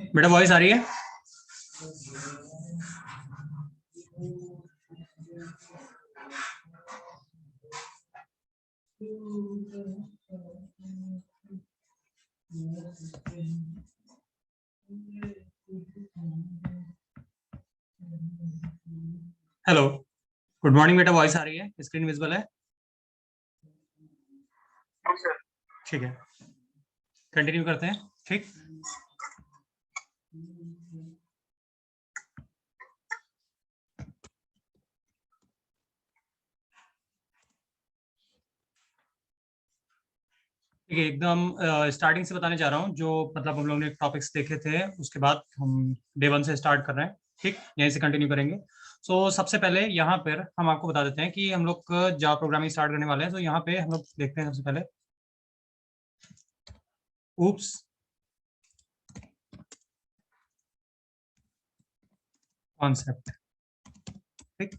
बेटा वॉइस आ रही है? हेलो, गुड मॉर्निंग बेटा, वॉइस आ रही है? स्क्रीन विजिबल है? ठीक है, कंटिन्यू करते हैं। ठीक, ठीक है, एकदम स्टार्टिंग से बताने जा रहा हूँ। जो मतलब हम लोग ने टॉपिक्स देखे थे उसके बाद हम डे 1 से स्टार्ट कर रहे हैं। ठीक, यहीं से कंटिन्यू करेंगे। सो सबसे पहले यहाँ पर हम आपको बता देते हैं कि हम लोग जावा प्रोग्रामिंग स्टार्ट करने वाले हैं। तो यहाँ पे हम लोग देखते हैं सबसे पहले ऊप्स कॉन्सेप्ट। ठीक,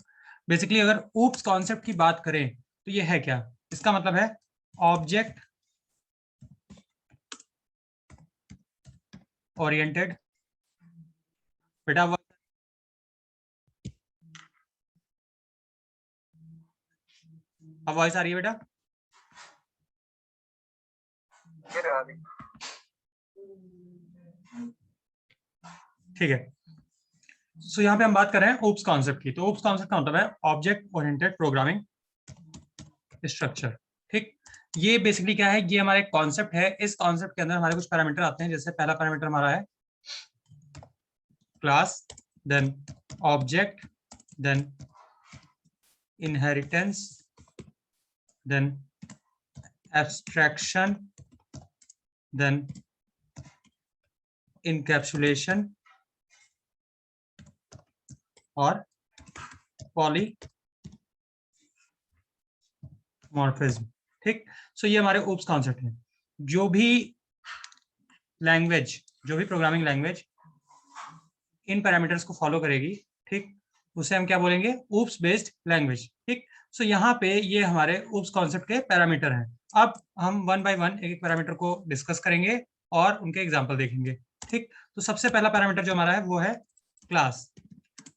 बेसिकली अगर ऊप्स कॉन्सेप्ट की बात करें तो ये है क्या? इसका मतलब है ऑब्जेक्ट ओरिएंटेड। बेटा अब वॉइस आ रही है बेटा? ठीक है, सो यहाँ पे हम बात कर रहे हैं ओप्स कॉन्सेप्ट की। तो ओप्स कॉन्सेप्ट का मतलब है ऑब्जेक्ट ओरिएंटेड प्रोग्रामिंग स्ट्रक्चर। ठीक, ये बेसिकली क्या है? ये हमारा एक कॉन्सेप्ट है। इस कॉन्सेप्ट के अंदर हमारे कुछ पैरामीटर आते हैं। जैसे पहला पैरामीटर हमारा है class, then object, then inheritance, then abstraction, then encapsulation और पॉलीमॉर्फिज्म। ठीक, सो ये हमारे ओप्स कॉन्सेप्ट है। जो भी लैंग्वेज, जो भी प्रोग्रामिंग लैंग्वेज इन पैरामीटर्स को फॉलो करेगी, ठीक, उसे हम क्या बोलेंगे? Oops based language. ठीक, सो यहाँ पे ये हमारे ऊप्स कॉन्सेप्ट के पैरामीटर हैं। अब हम वन बाय वन एक एक पैरामीटर को डिस्कस करेंगे और उनके एग्जांपल देखेंगे। ठीक, तो सबसे पहला पैरामीटर जो हमारा है वो है क्लास।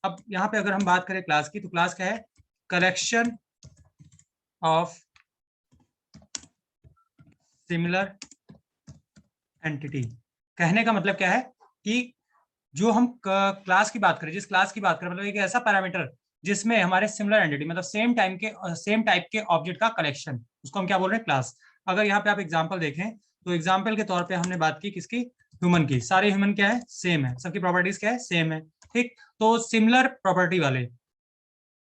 अब यहाँ पे अगर हम बात करें क्लास की, तो क्लास क्या है? Collection of similar entity. कहने का मतलब क्या है कि जो हम क्लास की बात करें, जिस क्लास की बात करें, मतलब एक ऐसा पैरामीटर जिसमें हमारे सिमिलर एंटिटी मतलब सेम टाइप के ऑब्जेक्ट का कलेक्शन, उसको हम क्या बोल रहे हैं? क्लास। अगर यहाँ पे आप एग्जांपल देखें तो एग्जांपल के तौर पे हमने बात की किसकी? ह्यूमन की। सारे ह्यूमन क्या है? सेम है, सबकी प्रॉपर्टीज क्या है? सेम है। ठीक, तो सिमिलर प्रॉपर्टी वाले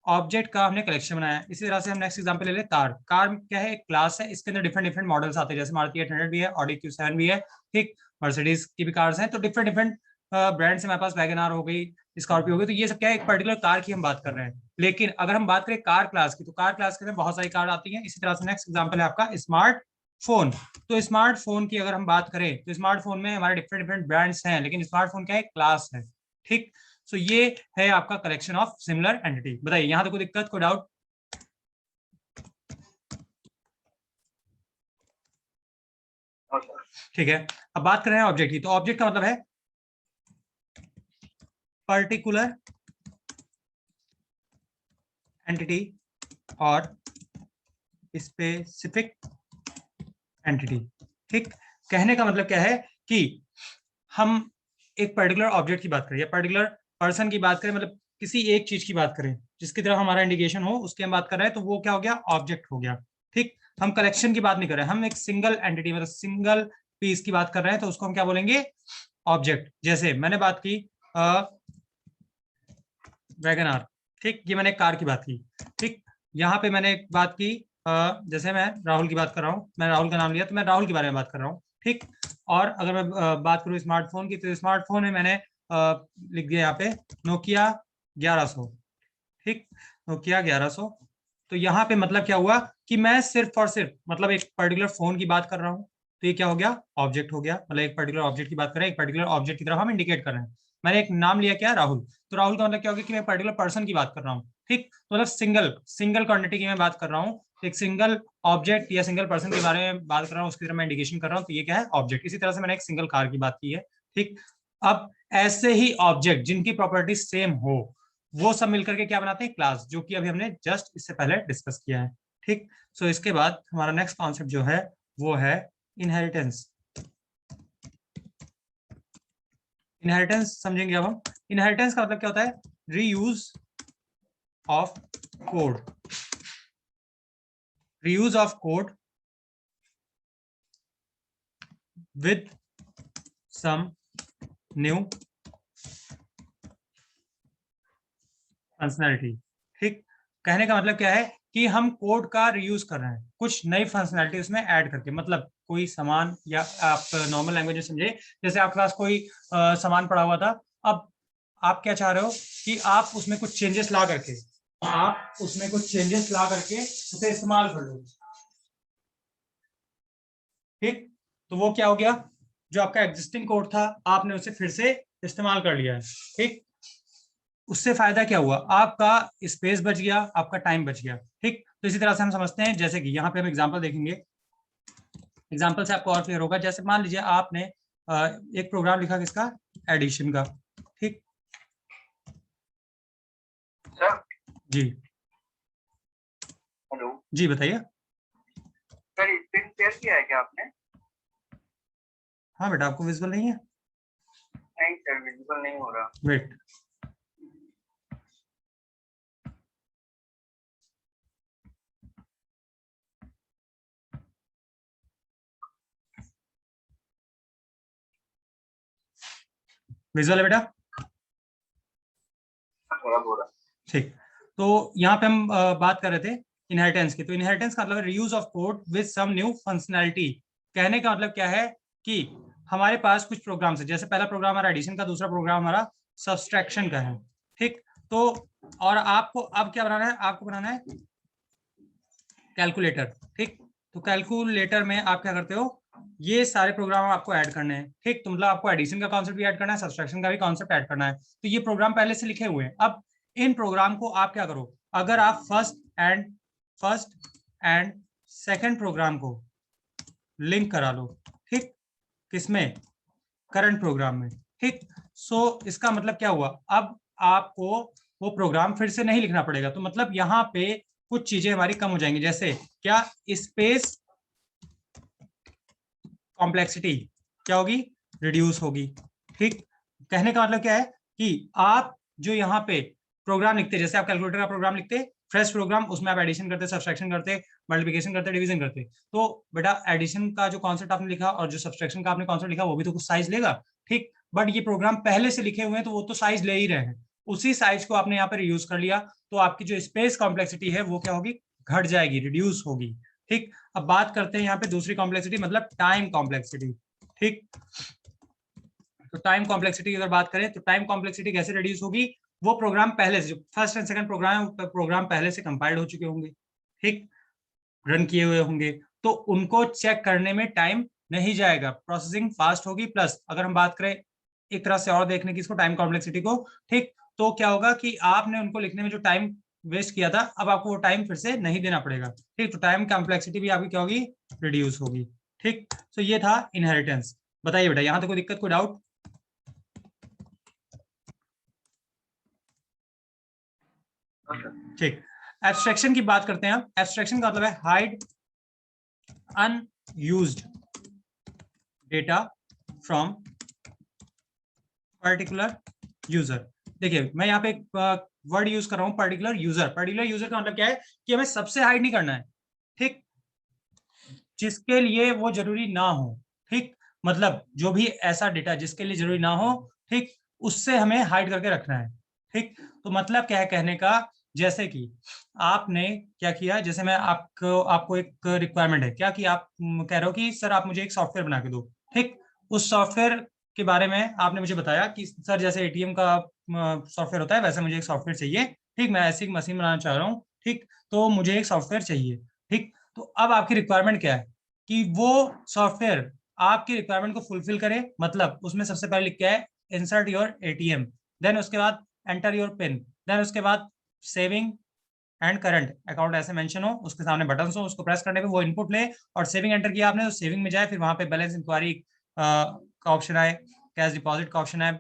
ऑब्जेक्ट का हमने कलेक्शन बनाया। इसी तरह से हम नेक्स्ट एग्जांपल ले ले कार। कार क्या है? एक क्लास है, इसके अंदर डिफरेंट डिफरेंट मॉडल्स आते हैं। जैसे मारुति 800 भी है, ऑडी Q7 भी है, ठीक, मर्सिडीज की भी कार्स हैं। तो डिफरेंट डिफरेंट ब्रांड से हमारे पास वैगन आर हो गई, स्कॉर्पियो हो गई। तो ये सब क्या है? एक पर्टिकुलर कार की हम बात कर रहे हैं। लेकिन अगर हम बात करें कार क्लास की, तो कार क्लास के अंदर बहुत सारी कार आती हैं। इसी तरह से नेक्स्ट एग्जाम्पल है आपका स्मार्टफोन। तो स्मार्टफोन की अगर हम बात करें तो स्मार्टफोन में हमारे डिफरेंट डिफरेंट ब्रांड्स हैं, लेकिन स्मार्टफोन क्या है? क्लास है। ठीक, सो ये है आपका कलेक्शन ऑफ सिमिलर एंटिटी। बताइए यहां तो कोई दिक्कत, कोई डाउट? ठीक है, अब बात कर रहे हैं ऑब्जेक्ट की। तो ऑब्जेक्ट का मतलब है पर्टिकुलर एंटिटी और स्पेसिफिक एंटिटी। ठीक, कहने का मतलब क्या है कि हम एक पर्टिकुलर ऑब्जेक्ट की बात करें या पर्टिकुलर पर्सन की बात करें, मतलब किसी एक चीज की बात करें जिसकी तरफ हमारा इंडिकेशन हो, उसकी हम बात कर रहे हैं, तो वो क्या हो गया? ऑब्जेक्ट हो गया। ठीक, हम कलेक्शन की बात नहीं कर रहे हैं, हम एक सिंगल एंटिटी मतलब सिंगल पीस की बात कर रहे हैं, तो उसको हम क्या बोलेंगे? ऑब्जेक्ट। जैसे मैंने बात की वैगन आर। ठीक, ये मैंने कार की बात की। ठीक, यहाँ पे मैंने एक बात की, जैसे मैं राहुल की बात कर रहा हूँ, मैं राहुल का नाम लिया तो मैं राहुल के बारे में बात कर रहा हूँ। ठीक, और अगर मैं बात करूँ स्मार्टफोन की, तो स्मार्टफोन में मैंने लिख दिया यहाँ पे नोकिया 1100। ठीक, नोकिया 1100। तो यहाँ पे मतलब क्या हुआ कि मैं सिर्फ और सिर्फ मतलब एक पर्टिकुलर फोन की बात कर रहा हूँ। तो ये क्या हो गया? ऑब्जेक्ट हो गया। मतलब एक पर्टिकुलर ऑब्जेक्ट की बात करें, एक पर्टिकुलर ऑब्जेक्ट की तरफ हम इंडिकेट कर रहे हैं। मैंने एक नाम लिया क्या? राहुल। तो राहुल का मतलब क्या हो गया कि मैं पर्टिकुलर पर्सन की बात कर रहा हूँ। ठीक, तो मतलब सिंगल सिंगल क्वांटिटी की मैं बात कर रहा हूँ। एक सिंगल ऑब्जेक्ट या सिंगल पर्सन के बारे में बात कर रहा हूँ, उसकी तरह मैं इंडिकेशन कर रहा हूँ, तो ये क्या है? ऑब्जेक्ट। इसी तरह से मैंने एक सिंगल कार की बात की है, ठीक। अब ऐसे ही ऑब्जेक्ट जिनकी प्रॉपर्टी सेम हो, वो सब मिलकर के क्या बनाते हैं? क्लास, जो कि अभी हमने जस्ट इससे पहले डिस्कस किया है, ठीक। सो इसके बाद हमारा नेक्स्ट कॉन्सेप्ट जो है वो है इनहेरिटेंस। इनहेरिटेंस समझेंगे अब हम। इनहेरिटेंस का मतलब क्या होता है? Reuse of code. Reuse of code with some new functionality, ठीक। कहने का मतलब क्या है कि हम कोड का रीयूज कर रहे हैं, कुछ नई फंक्शनैलिटी उसमें ऐड करके। मतलब कोई सामान, या आप नॉर्मल लैंग्वेज में समझे, जैसे आपके पास कोई सामान पड़ा हुआ था, अब आप क्या चाह रहे हो कि आप उसमें कुछ चेंजेस ला करके, उसे इस्तेमाल कर लो, ठीक। तो वो क्या हो गया? जो आपका एग्जिस्टिंग कोड था, आपने उसे फिर से इस्तेमाल कर लिया है, ठीक। उससे फायदा क्या हुआ? आपका स्पेस बच गया, आपका टाइम बच गया, ठीक। तो इसी तरह से हम समझते हैं, जैसे कि यहाँ पे हम एग्जांपल देखेंगे, एग्जांपल से आपको और क्लियर होगा। जैसे मान लीजिए आपने एक प्रोग्राम लिखा किसका? एडिशन का, ठीक। सर जी हेलो जी बताइए। सर, स्क्रीन शेयर किया है क्या आपने? हाँ बेटा, आपको विजुअल नहीं है? नहीं सर, विजिबल नहीं हो रहा। वेट, विजुअल है बेटा? थोड़ा बोला। ठीक। तो यहाँ पे हम बात कर रहे थे इनहेरिटेंस की। तो इनहेरिटेंस का मतलब reuse of code with some new functionality. कहने का मतलब क्या है कि हमारे पास कुछ प्रोग्राम्स है, जैसे पहला प्रोग्राम हमारा एडिशन का, दूसरा प्रोग्राम हमारा सब्सट्रैक्शन का है, ठीक। तो और आपको अब क्या बनाना है? आपको बनाना है कैलकुलेटर, ठीक। तो कैलकुलेटर में आप क्या करते हो? ये सारे प्रोग्राम आपको ऐड करने हैं, ठीक। तो मतलब आपको एडिशन का कॉन्सेप्ट भी ऐड करना है, सब्सट्रैक्शन का भी कॉन्सेप्ट ऐड करना है। तो ये प्रोग्राम पहले से लिखे हुए हैं। अब इन प्रोग्राम को आप क्या करो? अगर आप फर्स्ट एंड सेकंड प्रोग्राम को लिंक करा लो, ठीक। किसमें? करंट प्रोग्राम में, ठीक। सो इसका मतलब क्या हुआ? अब आपको वो प्रोग्राम फिर से नहीं लिखना पड़ेगा। तो मतलब यहाँ पे कुछ चीजें हमारी कम हो जाएंगी, जैसे क्या? स्पेस कॉम्प्लेक्सिटी क्या होगी? रिड्यूस होगी, ठीक। कहने का मतलब क्या है कि आप जो यहाँ पे प्रोग्राम लिखते, जैसे आप कैलकुलेटर का प्रोग्राम लिखते, फ्रेश प्रोग्राम, उसमें आप एडिशन करते, सब्सट्रैक्शन करते, मल्टीप्लिकेशन करते, डिवीजन करते, तो बेटा एडिशन का जो कॉन्सेप्ट आपने लिखा और जो सब्सट्रैक्शन का आपने कॉन्सेप्ट लिखा, वो भी तो कुछ साइज लेगा, ठीक। बट ये प्रोग्राम पहले से लिखे हुए हैं, तो वो तो साइज ले ही रहे हैं। उसी साइज को आपने यहाँ पर यूज कर लिया, तो आपकी जो स्पेस कॉम्प्लेक्सिटी है वो क्या होगी? घट जाएगी, रिड्यूस होगी, ठीक। अब बात करते हैं यहाँ पे दूसरी कॉम्प्लेक्सिटी, मतलब टाइम कॉम्प्लेक्सिटी, ठीक। तो टाइम कॉम्प्लेक्सिटी की अगर बात करें, तो टाइम कॉम्प्लेक्सिटी कैसे रिड्यूस होगी? वो प्रोग्राम पहले से, जो फर्स्ट एंड सेकंड प्रोग्राम पहले से कंपाइल्ड हो चुके होंगे, ठीक, रन किए हुए होंगे, तो उनको चेक करने में टाइम नहीं जाएगा, प्रोसेसिंग फास्ट होगी। प्लस अगर हम बात करें एक तरह से और देखने की इसको, टाइम कॉम्प्लेक्सिटी को, ठीक, तो क्या होगा कि आपने उनको लिखने में जो टाइम वेस्ट किया था, अब आपको वो टाइम फिर से नहीं देना पड़ेगा, ठीक। तो टाइम कॉम्प्लेक्सिटी भी आपकी क्या होगी? रिड्यूस होगी, ठीक। तो ये था इनहेरिटेंस। बताइए बेटा, यहाँ तक कोई दिक्कत, कोई डाउट? ठीक। एब्स्ट्रैक्शन की बात करते हैं हम। एब्स्ट्रैक्शन का मतलब है hide unused data from particular user. देखिए मैं यहाँ पे एक वर्ड यूज कर रहा हूँ, पर्टिकुलर यूजर। पर्टिकुलर यूजर का मतलब क्या है कि हमें सबसे हाइड नहीं करना है, ठीक, जिसके लिए वो जरूरी ना हो, ठीक। मतलब जो भी ऐसा डेटा जिसके लिए जरूरी ना हो, ठीक, उससे हमें हाइड करके रखना है, ठीक। तो मतलब क्या है कहने का? जैसे कि आपने क्या किया, जैसे मैं आपको एक रिक्वायरमेंट है क्या, कि आप कह रहे हो कि सर आप मुझे एक सॉफ्टवेयर बना के दो, ठीक। उस सॉफ्टवेयर के बारे में आपने मुझे बताया कि सर जैसे एटीएम का सॉफ्टवेयर होता है, वैसे मुझे एक सॉफ्टवेयर चाहिए, ठीक। मैं ऐसी एक मशीन बनाना चाह रहा हूँ, ठीक। तो मुझे एक सॉफ्टवेयर चाहिए, ठीक। तो अब आपकी रिक्वायरमेंट क्या है कि वो सॉफ्टवेयर आपकी रिक्वायरमेंट को फुलफिल करे। मतलब उसमें सबसे पहले लिख के है इंसर्ट योर एटीएम, देन उसके बाद एंटर योर पिन, देन उसके बाद सेविंग एंड करंट अकाउंट ऐसे मेंशन हो, उसके सामने बटन हो, उसको प्रेस करने पे वो इनपुट ले और सेविंग एंटर किया आपने तो सेविंग में जाए, फिर वहां पे बैलेंस इंक्वायरी का ऑप्शन आए, कैश डिपॉजिट का ऑप्शन आए,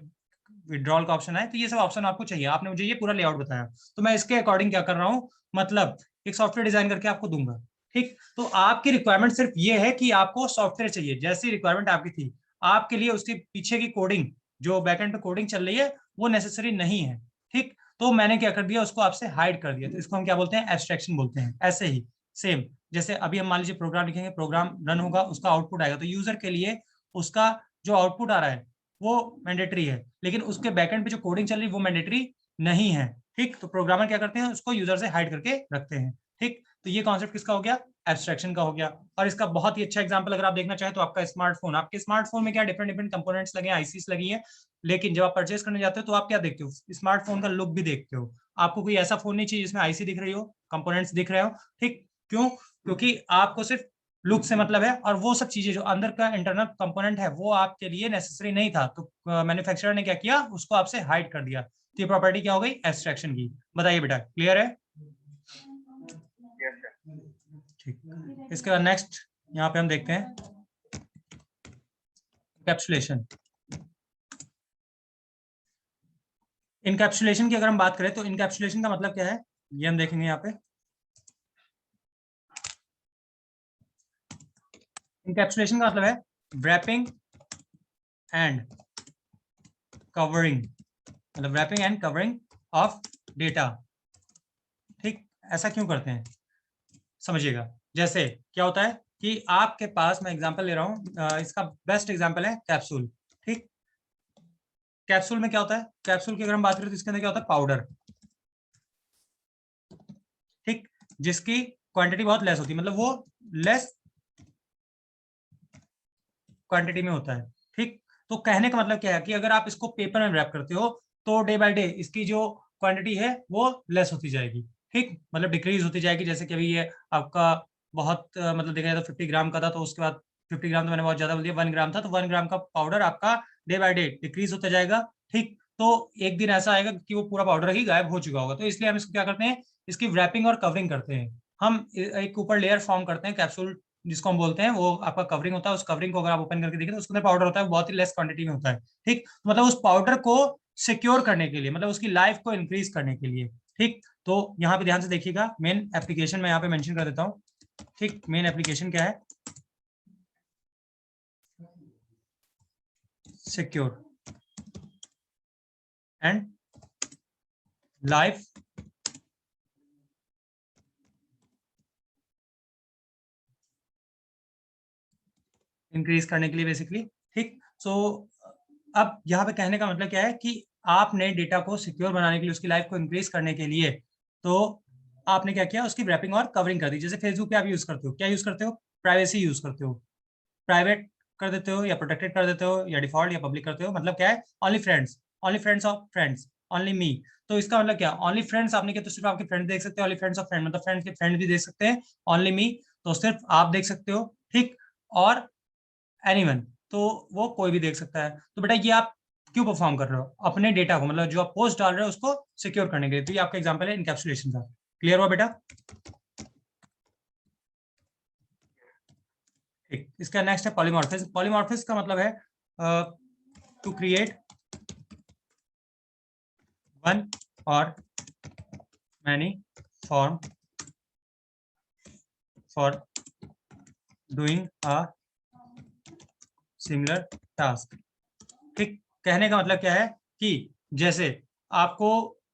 विड्रॉल का ऑप्शन आए। तो ये सब ऑप्शन आपको चाहिए, आपने मुझे ये पूरा लेआउट बताया, तो मैं इसके अकॉर्डिंग क्या कर रहा हूँ, मतलब एक सॉफ्टवेयर डिजाइन करके आपको दूंगा। ठीक, तो आपकी रिक्वायरमेंट सिर्फ ये है कि आपको सॉफ्टवेयर चाहिए, जैसी रिक्वायरमेंट आपकी थी आपके लिए उसके पीछे की कोडिंग, जो बैकएंड पे कोडिंग चल रही है वो नेसेसरी नहीं है। ठीक, तो मैंने क्या कर दिया, उसको आपसे हाइड कर दिया, तो इसको हम क्या बोलते हैं, एब्स्ट्रैक्शन बोलते हैं। ऐसे ही सेम जैसे अभी हम मान लीजिए प्रोग्राम लिखेंगे, प्रोग्राम रन होगा, उसका आउटपुट आएगा, तो यूजर के लिए उसका जो आउटपुट आ रहा है वो मैंडेटरी है, लेकिन उसके बैकएंड पे जो कोडिंग चल रही है वो मैंडेटरी नहीं है। ठीक, तो प्रोग्रामर क्या करते हैं, उसको यूजर से हाइड करके रखते हैं। ठीक, तो ये कॉन्सेप्ट किसका हो गया, एब्स्ट्रैक्शन का हो गया। और इसका बहुत ही अच्छा एग्जांपल अगर आप देखना चाहें तो आपका स्मार्टफोन, आपके स्मार्टफोन में क्या डिफरेंट डिफरेंट कंपोनेंट्स लगे हैं, आईसीस लगी है, लेकिन जब आप परचेज करने जाते हो तो आप क्या देखते हो, स्मार्टफोन का लुक भी देखते हो। आपको कोई ऐसा फोन नहीं चाहिए जिसमें आईसी दिख रही हो, कंपोनेंट्स दिख रहे हो। ठीक, क्यों, क्योंकि आपको सिर्फ लुक से मतलब है, और वो सब चीजें जो अंदर का इंटरनल कंपोनेंट है वो आपके लिए नेसेसरी नहीं था, तो मैन्युफैक्चरर ने क्या किया, उसको आपसे हाइड कर दिया। तो ये प्रॉपर्टी क्या हो गई, एब्स्ट्रैक्शन की। बताइए बेटा, क्लियर है? Yes sir. ठीक, इसके बाद नेक्स्ट यहाँ पे हम देखते हैं कैप्सुलेशन। इनकैप्सुलेशन की अगर हम बात करें तो इनकैप्सुलेशन का मतलब क्या है, ये हम देखेंगे यहाँ पे। इनकैप्सुलेशन का मतलब है wrapping एंड कवरिंग, मतलब wrapping and covering of data. ठीक, ऐसा क्यों करते हैं समझिएगा। जैसे क्या होता है कि आपके पास, मैं एग्जांपल ले रहा हूँ, इसका बेस्ट एग्जांपल है कैप्सूल। ठीक, कैप्सूल में क्या होता है, कैप्सूल की अगर हम बात करें तो इसके अंदर क्या होता है, पाउडर। ठीक, जिसकी क्वांटिटी बहुत लेस होती है, मतलब वो लेस क्वांटिटी में होता है। ठीक, तो कहने का मतलब क्या है कि अगर आप इसको पेपर में रैप करते हो तो डे बाय डे इसकी जो क्वांटिटी है वो लेस होती जाएगी। ठीक, मतलब डिक्रीज होती जाएगी। जैसे कि अभी ये आपका बहुत मतलब देखा जाए तो 50 ग्राम का था, तो उसके बाद 50 ग्राम तो मैंने बहुत ज्यादा बोल दिया, 1 ग्राम था, तो 1 ग्राम का पाउडर आपका डे बाय डे डिक्रीज होता जाएगा। ठीक, तो एक दिन ऐसा आएगा कि वो पूरा पाउडर ही गायब हो चुका होगा, तो इसलिए हम इसको क्या करते हैं, इसकी रैपिंग और कवरिंग करते हैं। हम एक ऊपर लेयर फॉर्म करते हैं कैप्सूल जिसको हम बोलते हैं, वो आपका कवरिंग होता है। उस कवरिंग को अगर आप ओपन करके देखें तो उसके अंदर पाउडर होता है, बहुत ही लेस क्वांटिटी में होता है। ठीक, मतलब उस पाउडर को सिक्योर करने के लिए, मतलब उसकी लाइफ को इंक्रीज करने के लिए। ठीक, तो यहाँ पे ध्यान से देखिएगा, मेन एप्लीकेशन मैं यहाँ पे मेंशन कर देता हूँ। ठीक, मेन एप्लीकेशन क्या है, सिक्योर एंड लाइफ इंक्रीज करने के लिए बेसिकली। ठीक, सो अब यहाँ पे कहने का मतलब क्या है कि आपने डेटा को सिक्योर बनाने के लिए, उसकी लाइफ को इंक्रीज करने के लिए, तो आपने क्या किया, उसकी रैपिंग और कवरिंग कर दी। जैसे फेसबुक पे आप यूज करते हो, क्या यूज करते हो, प्राइवेसी यूज करते हो, प्राइवेट कर देते हो या प्रोटेक्टेड कर देते हो या डिफॉल्ट या पब्लिक करते हो। मतलब क्या है, only friends of friends, only me. तो इसका मतलब क्या, ओनली फ्रेंड्स आपने किया तो सिर्फ आपके फ्रेंड देख सकते हैं, ओनली फ्रेंड्स ऑफ फ्रेंड मतलब फ्रेंड के फ्रेंड भी देख सकते हैं, ओनली मी तो सिर्फ आप देख सकते हो। ठीक, और एनीवन तो वो कोई भी देख सकता है। तो बेटा ये आप क्यों परफॉर्म कर रहे हो, अपने डेटा को, मतलब जो आप पोस्ट डाल रहे हो उसको सिक्योर करने के लिए। तो ये आपका एग्जांपल है इनकैप्सुलेशन का। क्लियर हुआ बेटा? ठीक, इसका नेक्स्ट है पॉलीमॉर्फिज्म। पॉलीमॉर्फिज्म का मतलब है टू क्रिएट वन और many form for doing a similar task. ठीक, कहने का मतलब क्या है कि जैसे आपको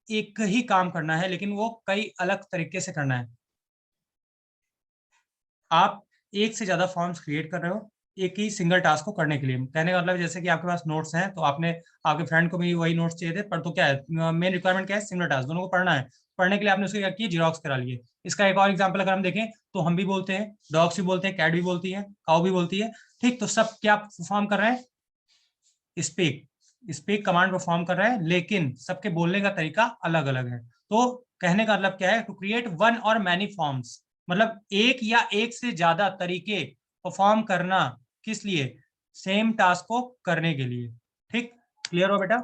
एक ही काम करना है लेकिन वो कई अलग तरीके से करना है। आप एक से ज्यादा फॉर्म्स क्रिएट कर रहे हो एक ही सिंगल टास्क को करने के लिए। कहने का मतलब जैसे कि आपके पास नोट्स हैं, तो आपने आपके फ्रेंड को भी वही नोट्स चाहिए थे, पर तो क्या है, मेन रिक्वायरमेंट क्या है, सिंगल टास्क, दोनों को पढ़ना है। पढ़ने के लिए आपने उसको क्या किया, जीरोक्स करा लिए। इसका एक और एग्जाम्पल अगर हम देखें तो हम भी बोलते हैं, डॉग्स भी बोलते हैं, कैट भी बोलती है, काउ भी बोलती है। ठीक, तो सब क्या परफॉर्म कर रहे हैं, स्पीक, स्पीक कमांड परफॉर्म कर रहा है, लेकिन सबके बोलने का तरीका अलग अलग है। तो कहने का मतलब क्या है, टू क्रिएट वन और मैनी फॉर्म्स, मतलब एक या एक से ज्यादा तरीके परफॉर्म करना, किस लिए, सेम टास्क को करने के लिए। ठीक, क्लियर हो बेटा?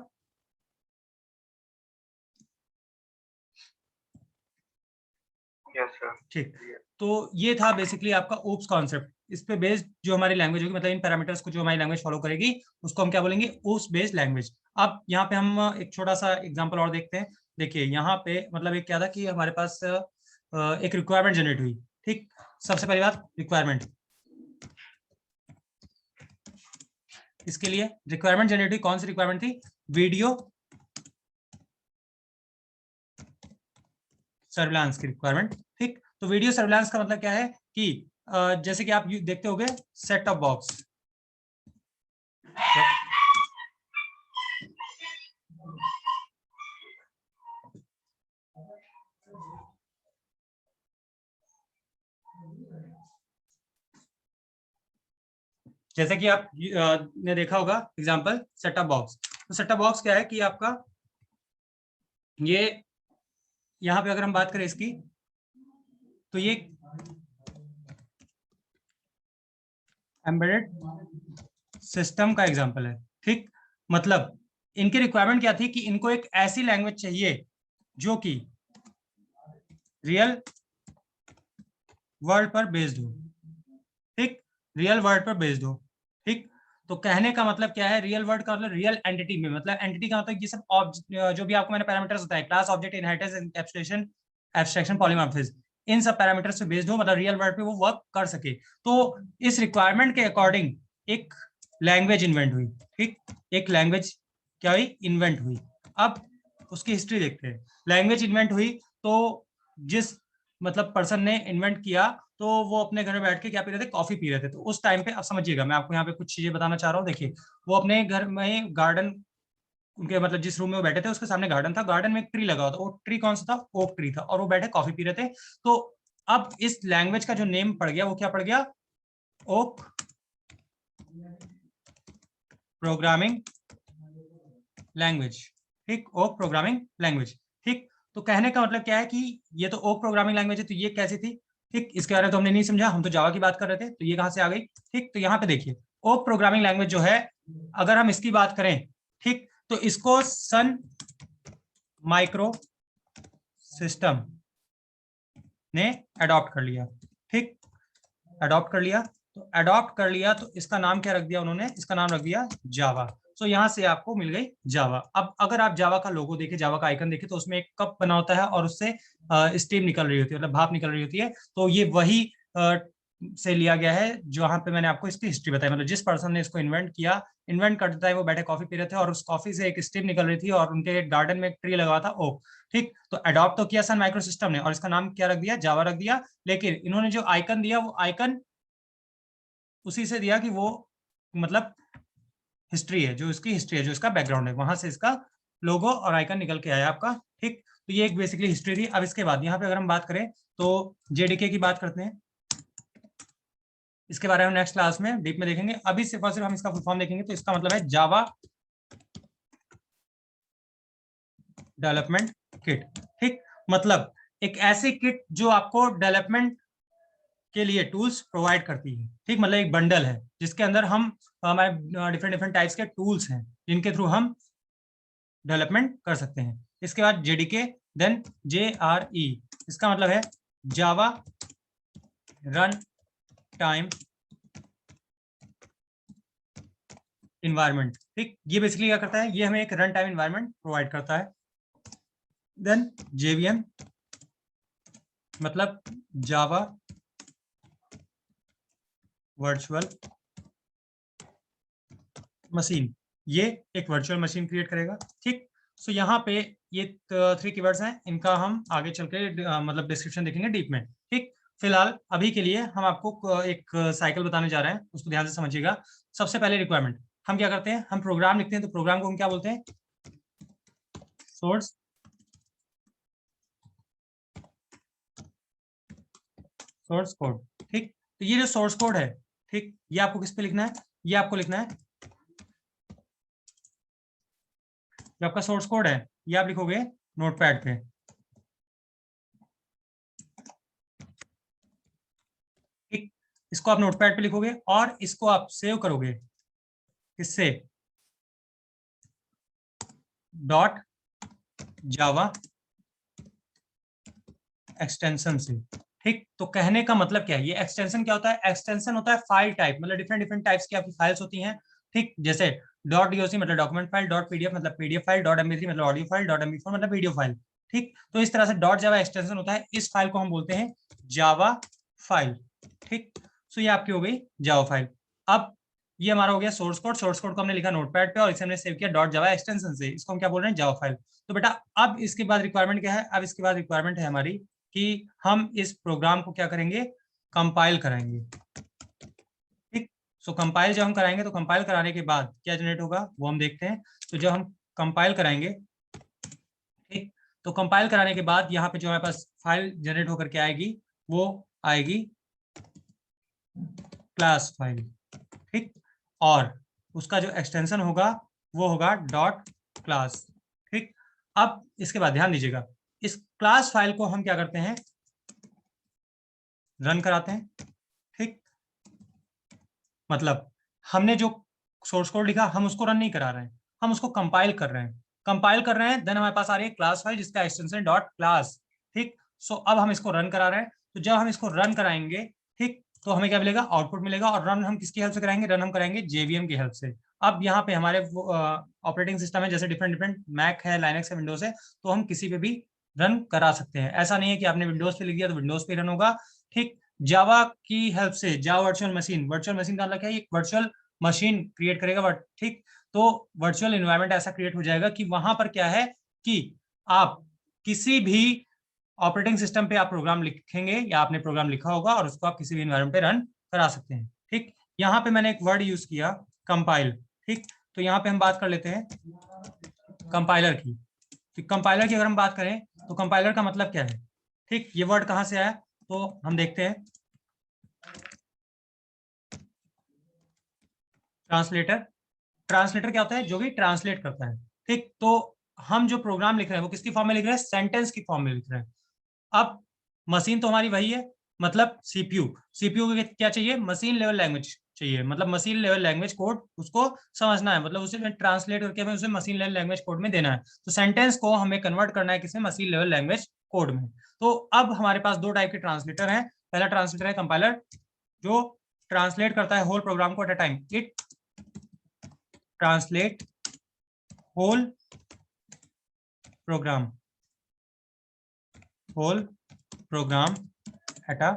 Yes sir. ठीक, तो ये था बेसिकली आपका ओप्स कॉन्सेप्ट। इस पे बेस्ड जो हमारी लैंग्वेज होगी, मतलब इन पैरामीटर्स को जो हमारी लैंग्वेज फॉलो करेगी उसको हम क्या बोलेंगे, ओप्स बेस्ड लैंग्वेज। अब यहाँ पे हम एक छोटा सा एग्जांपल और देखते हैं। देखिए यहाँ पे मतलब एक क्या था कि हमारे पास एक रिक्वायरमेंट जनरेट हुई। ठीक, सबसे पहली बात रिक्वायरमेंट, इसके लिए रिक्वायरमेंट जनरेट हुई। कौन सी रिक्वायरमेंट थी, वीडियो सर्विलांस की रिक्वायरमेंट। ठीक, तो वीडियो सर्विलांस का मतलब क्या है कि जैसे कि आप देखते होंगे सेट टॉप बॉक्स, जैसे कि आप ने देखा होगा एग्जांपल सेट टॉप बॉक्स। तो सेट टॉप बॉक्स क्या है कि आपका ये यहाँ पे अगर हम बात करें इसकी, तो ये एम्बेडेड सिस्टम का एग्जांपल है। ठीक, मतलब इनकी रिक्वायरमेंट क्या थी कि इनको एक ऐसी लैंग्वेज चाहिए जो कि रियल वर्ल्ड पर बेस्ड हो। ठीक, रियल वर्ल्ड पर बेस्ड हो। ठीक, तो कहने का मतलब क्या है, रियल वर्ल्ड का मतलब रियल एंटिटी में, मतलब एंटिटी का मतलब ये सब जो भी आपको मैंने पैरामीटर्स बताए, class, object, inheritance, abstraction, abstraction, polymorphism, इन सब पैरामीटर्स पे बेस्ड हो, मतलब रियल वर्ल्ड पे वो वर्क कर सके। तो इस रिक्वायरमेंट के अकॉर्डिंग एक लैंग्वेज इन्वेंट हुई। ठीक, एक लैंग्वेज क्या हुई, इन्वेंट हुई। अब उसकी हिस्ट्री देखते हैं। लैंग्वेज इन्वेंट हुई तो जिस मतलब पर्सन ने इन्वेंट किया, तो वो अपने घर में बैठ के क्या पी रहे थे, कॉफी पी रहे थे। तो उस टाइम पे, अब समझिएगा मैं आपको यहाँ पे कुछ चीजें बताना चाह रहा हूँ। देखिए, वो अपने घर में गार्डन, उनके मतलब जिस रूम में वो बैठे थे उसके सामने गार्डन था, गार्डन में एक ट्री लगा हुआ था। वो ट्री कौन सा था, ओक ट्री था, और वो बैठे कॉफी पी रहे थे। तो अब इस लैंग्वेज का जो नेम पड़ गया वो क्या पड़ गया, ओक प्रोग्रामिंग लैंग्वेज। ठीक, ओक प्रोग्रामिंग लैंग्वेज। ठीक, तो कहने का मतलब क्या है कि ये तो ओक प्रोग्रामिंग लैंग्वेज है, तो ये कैसी थी। ठीक, इसके बारे में तो हमने नहीं समझा, हम तो जावा की बात कर रहे थे, तो ये कहां से आ गई। ठीक, तो यहाँ पे देखिए ओक प्रोग्रामिंग लैंग्वेज जो है, अगर हम इसकी बात करें, ठीक, तो इसको सन माइक्रो सिस्टम ने अडॉप्ट कर लिया। ठीक, अडॉप्ट कर लिया, तो अडॉप्ट कर लिया तो इसका नाम क्या रख दिया उन्होंने, इसका नाम रख दिया जावा। तो यहां से आपको मिल गई जावा। अब अगर आप जावा का लोगो देखें, जावा का आइकन देखें, तो उसमें एक कप बना होता है और उससे स्टीम निकल रही होती है, मतलब भाप निकल रही होती है। तो ये वही से लिया गया है जहां पे मैंने आपको इसकी हिस्ट्री बताई। मतलब जिस पर्सन ने इसको इन्वेंट किया, इन्वेंट करता है, वो बैठे कॉफी पी रहे थे और उस कॉफी से एक स्टीम निकल रही थी और उनके गार्डन में एक ट्री लगा था, ओक। ठीक, तो अडॉप्ट तो किया सन माइक्रो सिस्टम ने और इसका नाम क्या रख दिया, जावा रख दिया। लेकिन इन्होंने जो आइकन दिया वो आइकन उसी से दिया कि वो मतलब हिस्ट्री है, जो इसकी हिस्ट्री है, जो इसका बैकग्राउंड है, वहां से इसका लोगो और आइकन निकल के आया आपका। ठीक, तो ये एक बेसिकली हिस्ट्री थी। अब इसके बाद यहाँ पे अगर हम बात करें तो जेडीके की बात करते हैं। इसके बारे में नेक्स्ट क्लास में डीप में देखेंगे। अभी सिर्फ और सिर्फ हम इसका फुल फॉर्म देखेंगे। तो इसका मतलब है जावा डेवलपमेंट किट। ठीक, मतलब एक ऐसी किट जो आपको डेवलपमेंट के लिए टूल्स प्रोवाइड करती है। ठीक, मतलब एक बंडल है जिसके अंदर हम हमारे डिफरेंट डिफरेंट टाइप्स के टूल्स हैं जिनके थ्रू हम डेवलपमेंट कर सकते हैं। इसके बाद जेडीके, देन JRE, इसका मतलब है जावा रन टाइम इन्वायरमेंट। ठीक, ये बेसिकली क्या करता है, ये हमें एक रन टाइम इन्वायरमेंट प्रोवाइड करता है। देन JVM, मतलब जावा वर्चुअल मशीन, ये एक वर्चुअल मशीन क्रिएट करेगा। ठीक, सो यहाँ पे ये 3 कीवर्ड्स हैं, इनका हम आगे चल के मतलब डिस्क्रिप्शन देखेंगे डीप में। ठीक, फिलहाल अभी के लिए हम आपको एक साइकिल बताने जा रहे हैं, उसको ध्यान से समझिएगा। सबसे पहले रिक्वायरमेंट, हम क्या करते हैं, हम प्रोग्राम लिखते हैं। तो प्रोग्राम को हम क्या बोलते हैं, सोर्स सोर्स कोड। ठीक, तो ये जो सोर्स कोड है, ठीक, ये आपको किस पे लिखना है, ये आपको लिखना है, जो आपका सोर्स कोड है ये आप लिखोगे नोटपैड पे। ठीक, इसको आप नोटपैड पे लिखोगे और इसको आप सेव करोगे किससे, डॉट जावा एक्सटेंशन से। ठीक, तो कहने का मतलब क्या है, ये एक्सटेंशन क्या होता है, एक्सटेंशन होता है फाइल टाइप, मतलब डिफरेंट डिफरेंट टाइप्स की आपकी फाइल्स होती हैं। ठीक, जैसे .doc मतलब डॉक्यूमेंट फाइल, .pdf मतलब पीडीएफ फाइल, .mp3 मतलब ऑडियो फाइल, .mp4 मतलब वीडियो फाइल। ठीक, तो इस तरह से .java एक्सटेंशन होता है, इस फाइल को हम बोलते हैं जावा फाइल। ठीक, सो ये आपकी हो गई जावा फाइल। अब ये हमारा हो गया सोर्स कोड, सोर्स कोड को हमने लिखा नोटपैड पे और इसे हमने सेव किया .java एक्सटेंशन से, इसको हम क्या बोल रहे हैं, जावा फाइल। तो बेटा अब इसके बाद रिक्वायरमेंट क्या है, अब इसके बाद रिक्वायरमेंट है हमारी कि हम इस प्रोग्राम को क्या करेंगे, कंपाइल कराएंगे। ठीक, सो कंपाइल जब हम कराएंगे तो कंपाइल कराने के बाद क्या जनरेट होगा वो हम देखते हैं। तो जब हम कंपाइल कराएंगे, ठीक, तो कंपाइल कराने के बाद यहाँ पे जो हमारे पास फाइल जनरेट होकर के आएगी वो आएगी क्लास फाइल। ठीक, और उसका जो एक्सटेंशन होगा वो होगा डॉट क्लास। ठीक, अब इसके बाद ध्यान दीजिएगा, इस क्लास फाइल को हम क्या करते हैं, रन कराते हैं। ठीक, मतलब हमने जो सोर्स कोड लिखा हम उसको रन नहीं करा रहे हैं, हम उसको कंपाइल कर रहे हैं। कंपाइल कर रहे हैं, देन हमारे पास आ रही है क्लास फाइल जिसका एक्सटेंशन डॉट क्लास। ठीक, सो अब हम इसको रन करा रहे हैं, तो जब हम इसको रन कराएंगे, ठीक, तो हमें क्या मिलेगा, आउटपुट मिलेगा। और रन हम किसकी हेल्प से कराएंगे, रन हम कराएंगे जेवीएम की हेल्प से। अब यहाँ पे हमारे ऑपरेटिंग सिस्टम है, जैसे डिफरेंट डिफरेंट मैक है, लाइनक्स है, विंडोज है, तो हम किसी पे भी रन करा सकते हैं। ऐसा नहीं है कि आपने विंडोज पे लिख दिया तो विंडोज पे रन होगा। ठीक, जावा की हेल्प से, Java virtual machine, virtual machine का मतलब क्या है, एक वर्चुअल मशीन क्रिएट करेगा। ठीक, तो वर्चुअल एनवायरनमेंट ऐसा क्रिएट हो जाएगा कि वहां पर क्या है कि आप किसी भी ऑपरेटिंग सिस्टम पे आप प्रोग्राम लिखेंगे या आपने प्रोग्राम लिखा होगा और उसको आप किसी भी एनवायरनमेंट पे रन करा सकते हैं। ठीक, यहाँ पे मैंने एक वर्ड यूज किया कंपाइल। ठीक, तो यहाँ पे हम बात कर लेते हैं कंपाइलर की। तो कंपाइलर की अगर हम बात करें तो कंपाइलर का मतलब क्या है। ठीक, ये वर्ड कहाँ से आया, तो हम देखते हैं ट्रांसलेटर। ट्रांसलेटर क्या होता है, जो भी ट्रांसलेट करता है। ठीक, तो हम जो प्रोग्राम लिख रहे हैं वो किसकी फॉर्म में लिख रहे हैं, सेंटेंस की फॉर्म में लिख रहे हैं। अब मशीन तो हमारी वही है, मतलब सीपीयू। सीपीयू को क्या चाहिए, मशीन लेवल लैंग्वेज चाहिए, मतलब मशीन लेवल लैंग्वेज कोड उसको समझना है, मतलब उसे ट्रांसलेट करके हमें उसे मशीन लेवल लैंग्वेज कोड में देना है। तो सेंटेंस को हमें कन्वर्ट करना है किसमें, मशीन लेवल लैंग्वेज कोड में। तो अब हमारे पास दो टाइप के ट्रांसलेटर हैं। पहला ट्रांसलेटर है कंपाइलर, जो ट्रांसलेट करता है होल प्रोग्राम को at a time. It translate whole program, whole program at a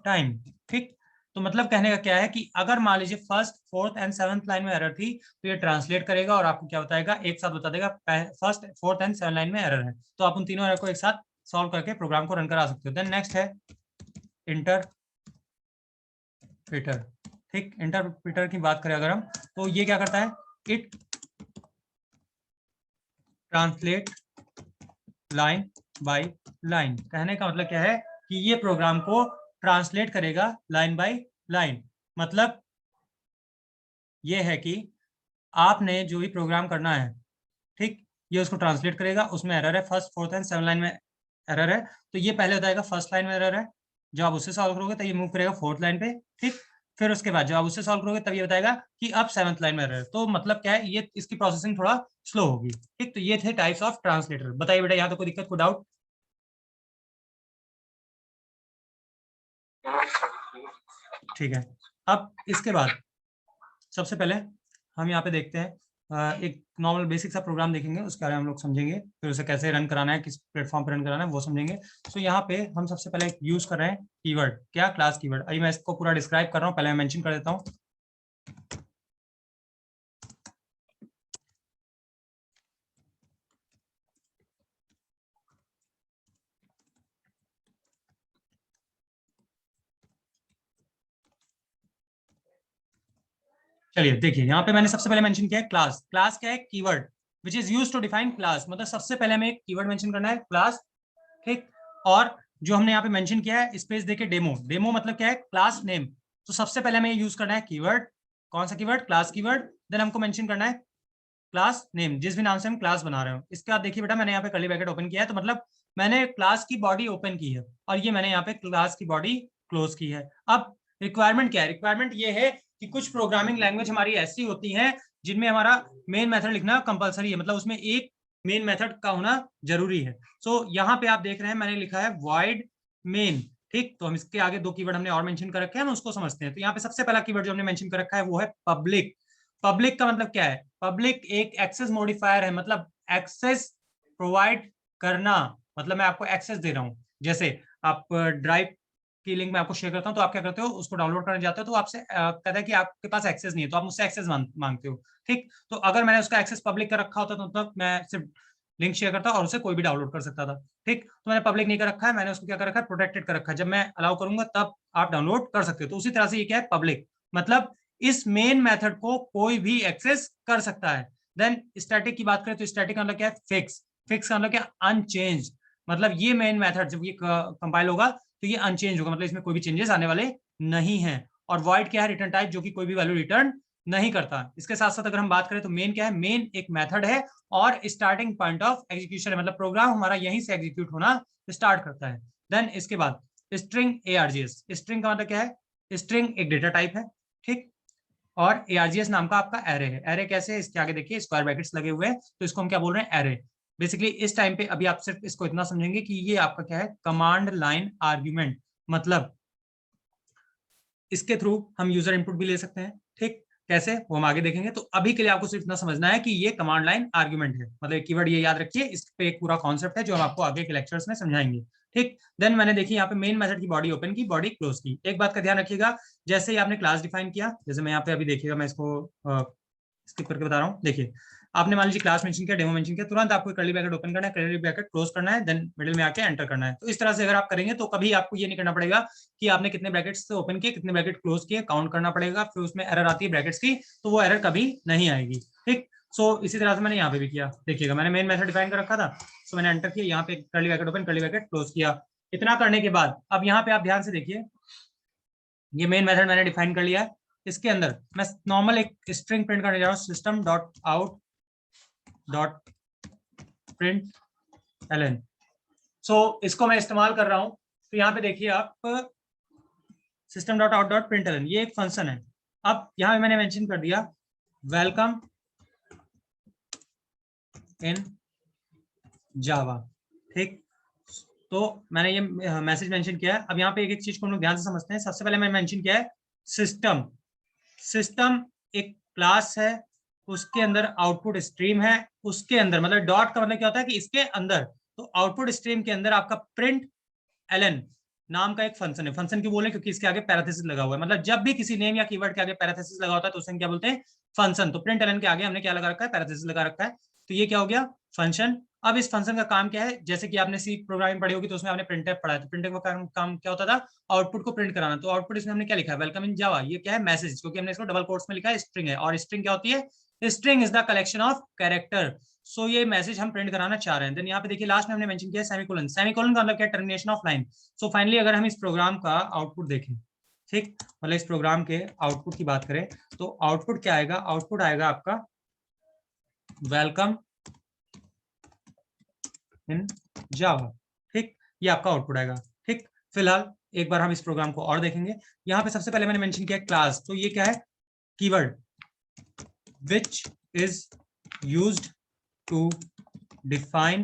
time. ठीक, तो मतलब कहने का क्या है कि अगर मान लीजिए first fourth and seventh line में एरर थी तो ये ट्रांसलेट करेगा और आपको क्या बताएगा, एक साथ बता देगा first fourth and seven line में एरर है, तो आप उन तीनों एरर को एक साथ सॉल्व करके प्रोग्राम को रन करा सकते हो। देन नेक्स्ट है इंटरप्रिटर। ठीक, इंटरप्रिटर की बात करें अगर हम, तो ये क्या करता है, it translate line by line. कहने का मतलब क्या है कि ये प्रोग्राम को ट्रांसलेट करेगा लाइन बाय लाइन। मतलब ये है कि आपने जो भी प्रोग्राम करना है, ठीक, ये उसको ट्रांसलेट करेगा, उसमें एरर है first fourth and seven line में एरर है, तो ये पहले बताएगा फर्स्ट लाइन में एरर है, जब आप उससे सॉल्व करोगे तो ये मूव करेगा फोर्थ लाइन पे। ठीक, फिर उसके बाद जब आप उससे सॉल्व करोगे तब ये बताएगा कि अब सेवंथ लाइन में एरर है। तो मतलब क्या है, ये इसकी प्रोसेसिंग थोड़ा स्लो होगी। ठीक, तो ये थे टाइप्स ऑफ ट्रांसलेटर। बताइए बेटा, यहाँ तो कोई दिक्कत, कोई डाउट? ठीक है, अब इसके बाद सबसे पहले हम यहाँ पे देखते हैं एक नॉर्मल बेसिक सा प्रोग्राम देखेंगे, उसके बारे में हम लोग समझेंगे, फिर उसे कैसे रन कराना है, किस प्लेटफॉर्म पे रन कराना है वो समझेंगे। तो यहाँ पे हम सबसे पहले यूज कर रहे हैं कीवर्ड। क्या, क्लास कीवर्ड। अभी मैं इसको पूरा डिस्क्राइब कर रहा हूँ, पहले मैं मेंशन कर देता हूँ। चलिए देखिए, यहाँ पे मैंने सबसे पहले मेंशन किया है क्लास। क्लास क्या है, keyword which is use to define class. मतलब सबसे पहले हमें एक कीवर्ड मेंशन करना है, क्लास। ठीक, और जो हमने यहाँ पे मेंशन किया है स्पेस देके डेमो। डेमो मतलब क्या है, क्लास नेम। तो सबसे पहले हमें यूज करना है कीवर्ड। कौन सा कीवर्ड, क्लास कीवर्ड। देन हमको मेंशन करना है क्लास नेम, जिस भी नाम से हम क्लास बना रहे हो। इसके बाद देखिए बेटा, मैंने यहाँ पे कर्ली ब्रैकेट ओपन किया है, तो मतलब मैंने क्लास की बॉडी ओपन की है और ये मैंने यहाँ पे क्लास की बॉडी क्लोज की है। अब रिक्वायरमेंट क्या है, रिक्वायरमेंट ये है कि कुछ प्रोग्रामिंग लैंग्वेज हमारी ऐसी होती हैं जिनमें हमारा मेन मेथड लिखना कंपलसरी है, मतलब उसमें एक मेन मेथड का होना जरूरी है। सो यहाँ पे आप देख रहे हैं मैंने लिखा है void main, ठीक। तो हम इसके आगे दो कीवर्ड हमने और मेंशन कर रखे हैं, हम उसको समझते हैं। तो यहाँ पे सबसे पहला कीवर्ड जो हमने मेंशन कर रखा है वो है पब्लिक। पब्लिक का मतलब क्या है? पब्लिक एक एक्सेस मॉडिफायर है, मतलब एक्सेस प्रोवाइड करना, मतलब मैं आपको एक्सेस दे रहा हूँ। जैसे आप ड्राइव की लिंक मैं आपको शेयर करता हूँ, तो आप क्या करते हो, उसको डाउनलोड करने जाते हो, तो आपसे कहता है कि आपके पास एक्सेस नहीं है, तो आप मुझसे एक्सेस मांगते हो, ठीक। तो अगर मैंने उसका एक्सेस पब्लिक कर रखा होता तो तब मैं सिर्फ लिंक शेयर करता और उसे कोई भी डाउनलोड कर सकता था, ठीक। तो मैंने पब्लिक नहीं कर रखा है, मैंने उसको क्या कर रखा है, प्रोटेक्टेड कर रखा है। जब मैं अलाउ करूंगा तब आप डाउनलोड कर सकते हो। तो उसी तरह से ये क्या है, पब्लिक, मतलब इस मेन मेथड को कोई भी एक्सेस कर सकता है। देन स्टैटिक की बात करें तो स्टैटिक का मतलब क्या है, फिक्स। फिक्स का मतलब क्या, अनचेंज, मतलब ये मेन मेथड जब ये कंपाइल होगा तो ये अनचेंज होगा, मतलब इसमें कोई भी चेंजेस आने वाले नहीं है। और वॉइड क्या है, रिटर्न टाइप, जो कि कोई भी वैल्यू रिटर्न नहीं करता। इसके साथ साथ अगर हम बात करें तो मेन क्या है, मेन एक मेथड है और स्टार्टिंग पॉइंट ऑफ एग्जीक्यूशन है, मतलब प्रोग्राम हमारा यहीं से एग्जीक्यूट होना स्टार्ट करता है। देन इसके बाद स्ट्रिंग ARGS। स्ट्रिंग का मतलब क्या है, स्ट्रिंग एक डेटा टाइप है, ठीक। और ARGS नाम का आपका एरे है। एरे कैसे है, इसके आगे देखिए स्क्वायर ब्रैकेट्स लगे हुए हैं, तो इसको हम क्या बोल रहे हैं, एरे। बेसिकली इस टाइम पे अभी आप सिर्फ इसको इतना समझेंगे कि ये आपका क्या है, कमांड लाइन आर्ग्यूमेंट, मतलब इसके थ्रू हम यूजर इनपुट भी ले सकते हैं, ठीक। कैसे, वो हम आगे देखेंगे। तो अभी के लिए आपको सिर्फ इतना समझना है कि ये कमांड लाइन आर्ग्यूमेंट है, मतलब कीवर्ड ये याद रखिए, इस पे एक पूरा कॉन्सेप्ट है जो हम आपको आगे के लेक्चर्स में समझाएंगे, ठीक। देन मैंने देखी यहाँ पे मेन मेथड की बॉडी ओपन की, बॉडी क्लोज की। एक बात का ध्यान रखिएगा, जैसे ही आपने क्लास डिफाइन किया, जैसे मैं यहाँ पे अभी देखिएगा, मैं इसको स्किप करके बता रहा हूँ। देखिए आपने मान लीजिए क्लास मेंशन किया, डेमो मेंशन किया, तुरंत आपको कर्ली ब्रैकेट ओपन करना है, कर्ली ब्रैकेट क्लोज करना है, देन मिडिल में आके एंटर करना है। तो इस तरह से अगर आप करेंगे तो कभी आपको ये नहीं करना पड़ेगा कि आपने कितने ब्रैकेट्स से ओपन किए, कितने ब्रैकेट क्लोज किए, काउंट करना पड़ेगा, फिर उसमें एरर आती है ब्रैकेट्स की, तो वो एरर कभी नहीं आएगी, ठीक। सो इसी तरह से मैंने यहाँ पे भी किया, देखिएगा मैंने मेन मेथड डिफाइन कर रखा था, सो मैंने एंटर किया, यहाँ पे curly bracket open, curly bracket close किया। इतना करने के बाद अब यहाँ पे आप ध्यान से देखिए, ये मेन मेथड मैंने डिफाइन कर लिया है। इसके अंदर मैं नॉर्मल एक स्ट्रिंग प्रिंट करने जा रहा हूँ, system dot out dot print Elon. So इसको मैं इस्तेमाल कर रहा हूं, तो यहाँ पे देखिए आप system dot out dot print ln, ये एक फंक्शन है। अब यहाँ पे मैंने मेंशन कर दिया वेलकम इन जावा, ठीक। तो मैंने ये मैसेज मेंशन किया है। अब यहाँ पे एक एक चीज को हम लोग ध्यान से समझते हैं। सबसे पहले मैंने मेंशन किया है सिस्टम। सिस्टम एक क्लास है, उसके अंदर आउटपुट स्ट्रीम है, उसके अंदर मतलब डॉट का मतलब क्या होता है कि इसके अंदर, तो आउटपुट स्ट्रीम के अंदर आपका प्रिंट एलन नाम का एक फंक्शन है। फंक्शन क्यों बोले, क्योंकि इसके आगे पैरेंथेसिस लगा हुआ है, मतलब जब भी किसी नेम या कीवर्ड के आगे पैरेंथेसिस लगा होता है तो उसे क्या बोलते हैं, फंक्शन। तो प्रिंट एलन के आगे हमने क्या लगा रखा है, पैरेंथेसिस लगा रखा है, तो ये क्या हो गया, फंक्शन। अब इस फंक्शन का काम क्या है, जैसे कि आपने सी प्रोग्रामिंग पढ़ी होगी तो उसमें आपने प्रिंटफ पढ़ा है, तो प्रिंटफ का काम क्या होता था, आउटपुट को प्रिंट कराना। तो आउटपुट इसमें हमने क्या लिखा है, वेलकम इन जावा, ये क्या है, मैसेज, क्योंकि हमने इसको डबल कोट्स में लिखा है, स्ट्रिंग है, और स्ट्रिंग क्या होती है, string is the collection of character. So ये मैसेज हम प्रिंट कराना चाह रहे हैं। देन यहाँ पे देखिए लास्ट में हमने मेंशन किया सेमीकोलन। सेमीकोलन का मतलब क्या, termination of line. So finally अगर हम इस प्रोग्राम का आउटपुट देखें, ठीक, मतलब इस प्रोग्राम के आउटपुट की बात करें तो आउटपुट क्या आएगा, आउटपुट आएगा आपका वेलकम इन जावा, ठीक। ये आपका आउटपुट आएगा, ठीक। फिलहाल एक बार हम इस प्रोग्राम को और देखेंगे। यहाँ पे सबसे पहले मैंने मेंशन किया क्लास, तो ये क्या है, keyword which is used to define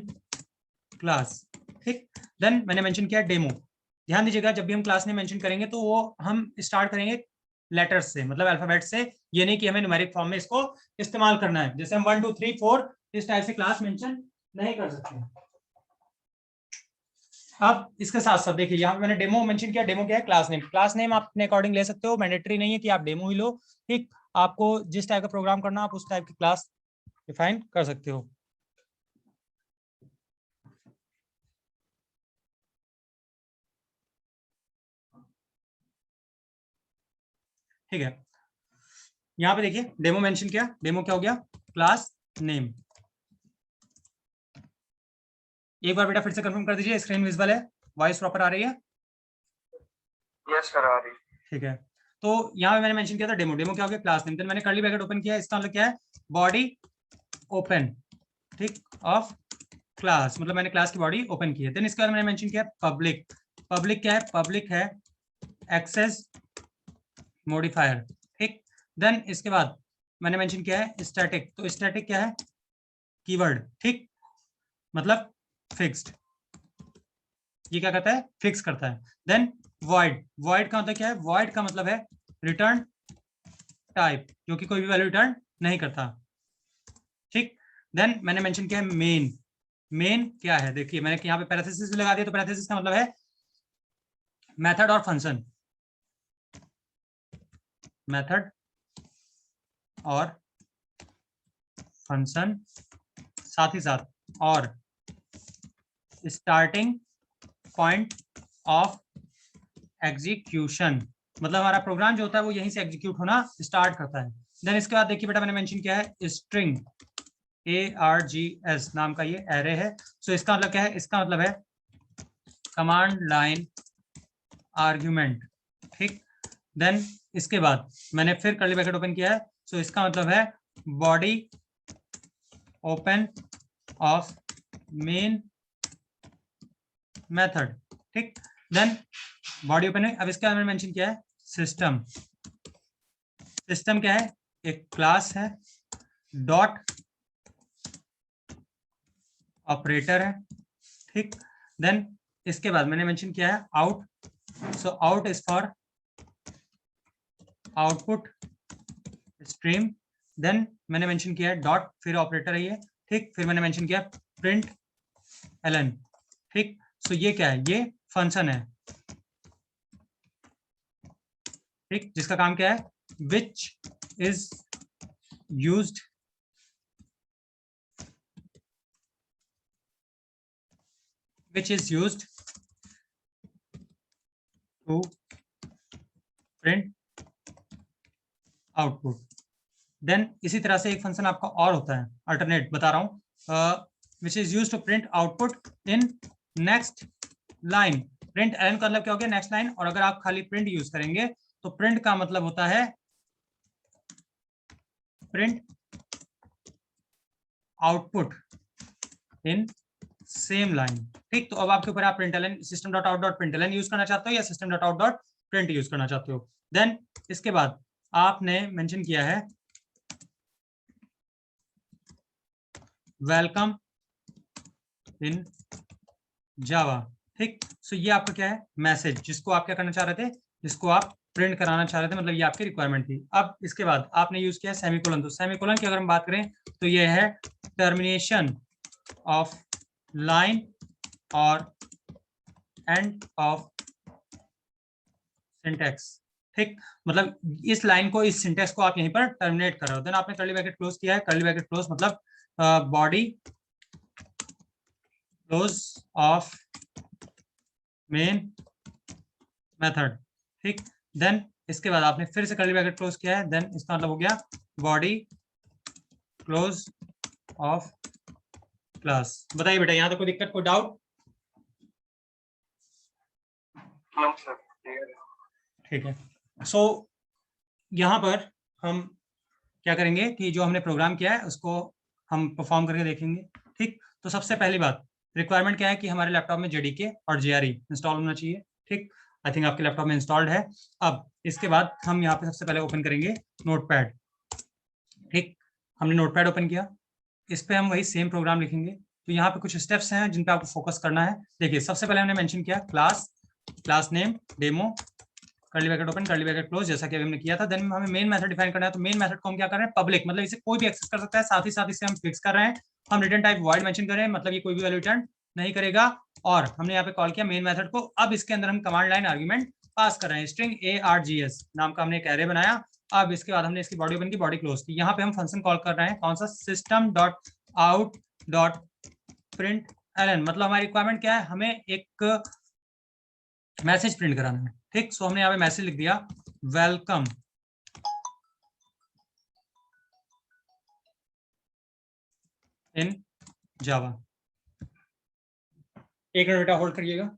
class, ठीक। देन मैंने मेंशन किया डेमो। ध्यान दीजिएगा जब भी हम क्लास नेम मेंशन करेंगे तो वो हम स्टार्ट करेंगे लेटर्स से, मतलब अल्फाबेट से। ये नहीं कि हमें न्यूमेरिक फॉर्म में इसको इस्तेमाल करना है, जैसे हम 1 2 3 4 इस टाइप से क्लास मेंशन नहीं कर सकते। अब इसके साथ साथ देखिए यहाँ पे मैंने डेमो मेंशन किया। डेमो क्या है, क्लास नेम। क्लास नेम आप अपने अकॉर्डिंग ले सकते हो, मैंडेटरी नहीं है कि आप डेमो ही लो, ठीक। आपको जिस टाइप का प्रोग्राम करना आप उस टाइप की क्लास डिफाइन कर सकते हो, ठीक है। यहाँ पे देखिए डेमो मेंशन किया, डेमो क्या हो गया, क्लास नेम। एक बार बेटा फिर से कंफर्म कर दीजिए, स्क्रीन विजिबल है, वॉइस प्रॉपर आ रही है? यस सर, आ रही। ठीक है। तो यहाँ पे मैंने मेंशन किया था डेमो। डेमो क्या हो गया, क्लास नेम। देन मैंने कर्ली ब्रैकेट ओपन किया, इसका मतलब क्या है, बॉडी ओपन, ठीक, ऑफ क्लास, मतलब मैंने क्लास की बॉडी ओपन की है। देन इसके बाद मैंने मेंशन किया पब्लिक। पब्लिक क्या है, पब्लिक है एक्सेस मॉडिफायर, ठीक। देन इसके बाद मैंने मेंशन किया है स्टैटिक। तो स्टैटिक क्या है, कीवर्ड, ठीक। मतलब फिक्स्ड, ये क्या करता है, फिक्स करता है। देन वॉइड, वॉइड का मतलब क्या है, वॉइड का मतलब है रिटर्न टाइप, जो कि कोई भी वैल्यू रिटर्न नहीं करता, ठीक। देन मैंने मेंशन किया है मेन, मेन क्या है, देखिए मैंने यहाँ पे पैरेंथेसिस लगा दिया, तो पैरेंथेसिस का मतलब है मेथड और फंक्शन, मेथड और फंक्शन, साथ ही साथ और स्टार्टिंग पॉइंट ऑफ एग्जीक्यूशन, मतलब हमारा प्रोग्राम जो होता है वो यहीं से एग्जीक्यूट होना स्टार्ट करता है। देन इसके बाद देखिए बेटा मैंने मेंशन किया है स्ट्रिंग, ARGS नाम का ये एरे है। सो इसका मतलब क्या है, इसका मतलब है कमांड लाइन आर्ग्यूमेंट, ठीक। देन इसके बाद मैंने फिर कर्ली ब्रैकेट ओपन किया है, सो इसका मतलब है body open of main method, ठीक। देन बॉडी ओपन है। अब इसके अंदर मेंशन किया है सिस्टम, सिस्टम क्या है, एक क्लास है, डॉट ऑपरेटर है, ठीक। देन इसके बाद मैंने मेंशन किया है out, so out is for output stream. Then मैंने मेंशन किया है डॉट, फिर ऑपरेटर है ये, ठीक। फिर मैंने मेंशन किया प्रिंट एलन, ठीक। सो ये क्या है, ये फंक्शन है, ठीक, जिसका काम क्या है, which is used which is used to print output। Then इसी तरह से एक फंक्शन आपका और होता है, अल्टरनेट बता रहा हूँ, which is used to print output in next line। Print N का मतलब क्या हो गया, नेक्स्ट लाइन, और अगर आप खाली प्रिंट यूज करेंगे तो प्रिंट का मतलब होता है print output in same line, ठीक। तो अब आपके ऊपर, आप println system dot out dot println use करना चाहते हो या system dot out dot print use करना चाहते हो। देन इसके बाद आपने मेंशन किया है वेलकम इन जावा, ठीक। सो ये आपका क्या है, मैसेज, जिसको आप क्या करना चाह रहे थे, जिसको आप प्रिंट कराना चाह रहे थे, मतलब ये आपकी रिक्वायरमेंट थी। अब इसके बाद आपने यूज किया सेमीकोलन, तो सेमीकोलन की अगर हम बात करें तो ये है टर्मिनेशन ऑफ लाइन और एंड ऑफ सिंटेक्स, ठीक। मतलब इस लाइन को, इस सिंटेक्स को आप यहीं पर टर्मिनेट कर रहे हो। देन आपने कर्ली ब्रैकेट क्लोज किया है, कर्ली ब्रैकेट क्लोज मतलब body close of main method, ठीक। देन इसके बाद आपने फिर से कर्ली ब्रैकेट क्लोज किया है, देन इसका मतलब हो गया बॉडी क्लोज ऑफ क्लास। बताइए बेटा, यहाँ तक कोई दिक्कत, कोई डाउट? ठीक है। सो यहाँ पर हम क्या करेंगे कि जो हमने प्रोग्राम किया है उसको हम परफॉर्म करके देखेंगे, ठीक। तो सबसे पहली बात, रिक्वायरमेंट क्या है कि हमारे लैपटॉप में JDK और JRE इंस्टॉल होना चाहिए, ठीक। आई थिंक आपके लैपटॉप में इंस्टॉल्ड है। अब इसके बाद हम यहाँ पे सबसे पहले ओपन करेंगे नोटपैड, ठीक। हमने नोटपैड ओपन किया, इस पे हम वही सेम प्रोग्राम लिखेंगे। तो यहाँ पे कुछ स्टेप्स हैं जिन पे आपको फोकस करना है। देखिए सबसे पहले हमने मेंशन किया class, class name demo, curly bracket open curly bracket close, जैसा कि अभी हमने किया था। देन हमें मेन मेथड डिफाइन करना है, तो मेन मेथड को हम क्या कर रहे हैं, पब्लिक, मतलब इसे कोई भी एक्सेस कर सकता है, साथ ही साथ इसे हम फिक्स कर रहे हैं। हम रिटर्न टाइप वॉइड मेंशन कर रहे हैं, मतलब ये कोई भी वैल्यू रिटर्न नहीं करेगा। और हमने यहाँ पे कॉल किया मेन मेथड को। अब इसके अंदर हम कमांड लाइन आर्ग्यूमेंट पास कर रहे हैं, स्ट्रिंग ARGS नाम का हमने एक एरे बनाया। अब इसके बाद हमने इसकी बॉडी ओपन की, बॉडी क्लोज की। यहाँ पे हम फंक्शन कॉल कर रहे हैं, कौन सा, system dot out dot print ln. मतलब हमारी रिक्वायरमेंट क्या है, हमें एक मैसेज प्रिंट कराना है, ठीक। सो हमने यहाँ पे मैसेज लिख दिया वेलकम इन जावा। एक मिनट बेटा होल्ड करिएगा।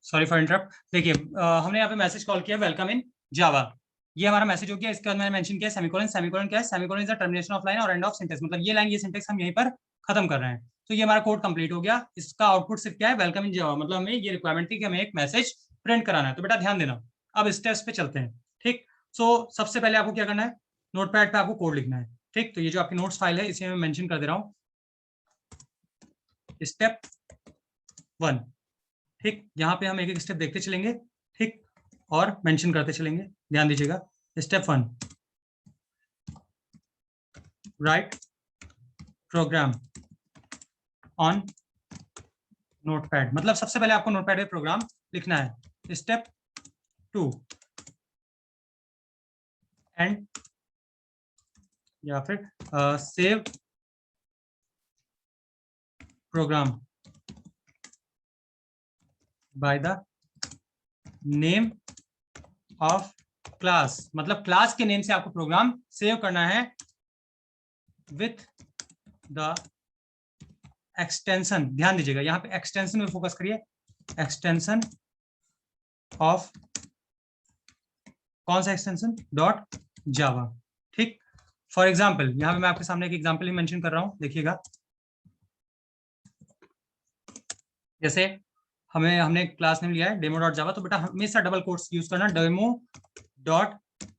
Sorry for interrupt. देखिए हमने यहाँ पे मैसेज कॉल किया वेलकम इन जावा, ये हमारा मैसेज हो गया। इसके बाद मैंने मेंशन किया सेमीकोलन। सेमीकोलन क्या है? Semicolon is the termination of line और एंड ऑफ सिंटेक्स, मतलब ये लाइन ये सिंटेक्स हम यहीं पर खत्म कर रहे हैं। तो ये हमारा कोड कंप्लीट हो गया। इसका आउटपुट सिर्फ क्या है? वेलकम इन जावा। मतलब हमें ये रिक्वायरमेंट थी कि हमें एक मैसेज प्रिंट कराना है। तो बेटा ध्यान देना, अब स्टेप्स पे चलते हैं। ठीक, सो सबसे पहले आपको क्या करना है? नोटपैड पे आपको कोड लिखना है। ठीक, तो ये जो आपकी नोट्स फाइल है इसे मैं मेंशन कर दे रहा हूँ, स्टेप 1। ठीक, यहाँ पे हम एक एक स्टेप देखते चलेंगे, ठीक, और मेंशन करते चलेंगे। ध्यान दीजिएगा। Step 1, write program on notepad, मतलब सबसे पहले आपको नोटपैड पे प्रोग्राम लिखना है। स्टेप 2, एंड या फिर save program by the name of class, मतलब क्लास के नेम से आपको प्रोग्राम सेव करना है विथ द एक्सटेंशन। ध्यान दीजिएगा, यहाँ पे एक्सटेंशन में फोकस करिए। एक्सटेंशन ऑफ, कौन सा एक्सटेंशन? डॉट जावा। ठीक, फॉर एग्जाम्पल यहाँ पे मैं आपके सामने एक एग्जाम्पल ही मेंशन कर रहा हूं, देखिएगा। जैसे हमने क्लास नेम लिया है डेमो डॉट जावा, तो बेटा हमेशा डबल कोट्स यूज करना, डेमो डॉट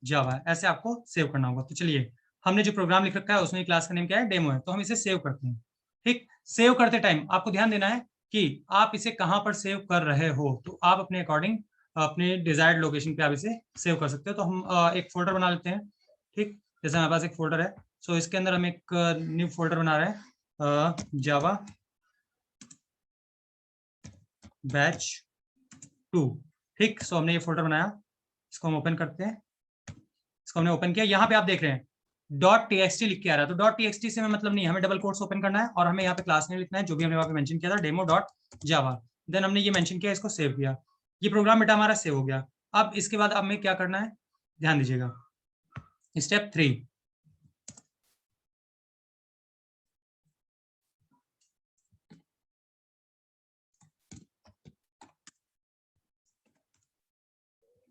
जावा, ऐसे आपको सेव करना होगा। तो चलिए, हमने जो प्रोग्राम लिख रखा है उसमें क्लास का नेम क्या है? डेमो है, तो हम इसे सेव करते हैं। ठीक, सेव करते टाइम आपको ध्यान देना है कि आप इसे कहां पर सेव कर रहे हो। तो आप अपने अकॉर्डिंग अपने डिजायर्ड लोकेशन पे आप इसे सेव कर सकते हो। तो हम एक फोल्डर बना लेते हैं। ठीक, जैसे हमारे पास एक फोल्डर है, सो इसके अंदर हम एक न्यू फोल्डर बना रहे हैं, जावा बैच 2। ठीक, सो हमने ये फोल्डर बनाया, इसको हम ओपन करते हैं। इसको हमने ओपन किया, यहाँ पे आप देख रहे हैं .txt लिख के आ रहा है। तो .txt से हमें मतलब नहीं, हमें डबल कोट्स ओपन करना है और हमें यहाँ पे क्लास नेम लिखना है जो भी हमने वहाँ पे मेंशन किया था, डेमो डॉट जावा। देन हमने ये मेंशन किया, इसको सेव किया, ये प्रोग्राम बेटा हमारा सेव हो गया। अब इसके बाद अब हमें क्या करना है? ध्यान दीजिएगा। स्टेप 3,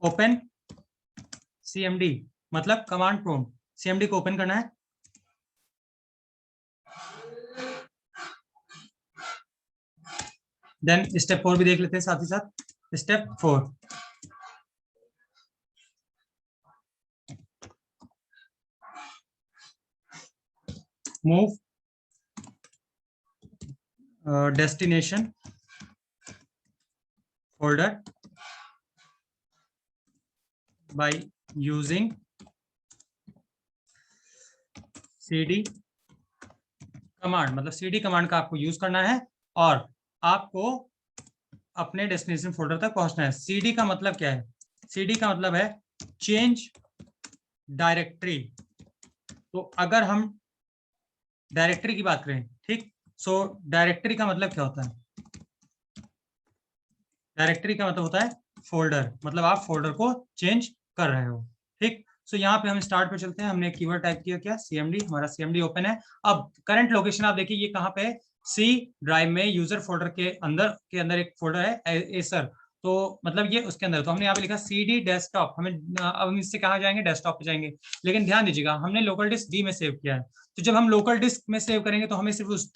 ओपन cmd, मतलब कमांड प्रॉम्प्ट cmd को ओपन करना है। देन स्टेप 4 भी देख लेते हैं साथ ही साथ। Step 4, move destination folder by using cd command, मतलब cd कमांड का आपको यूज करना है और आपको अपने डेस्टिनेशन फोल्डर तक पहुंचना है। cd का मतलब क्या है? cd का मतलब है चेंज डायरेक्टरी। तो अगर हम डायरेक्टरी की बात करें, ठीक, सो डायरेक्टरी का मतलब क्या होता है? डायरेक्टरी का मतलब होता है फोल्डर, मतलब आप फोल्डर को चेंज कर रहे हो। ठीक, सो यहाँ पे हम स्टार्ट पे चलते हैं। हमने कीवर्ड टाइप किया क्या? cmd, हमारा cmd ओपन है। अब करंट लोकेशन आप देखिए, ये कहाँ पे है? सी ड्राइव में यूजर फोल्डर के अंदर एक फोल्डर है एसर, तो मतलब ये उसके अंदर। तो हमने यहाँ पे लिखा cd डेस्कटॉप। हमें अब हम इससे कहाँ जाएंगे? डेस्कटॉप पे जाएंगे। लेकिन ध्यान दीजिएगा, हमने लोकल डिस्क डी में सेव किया है। तो जब हम लोकल डिस्क में सेव करेंगे तो हमें सिर्फ उस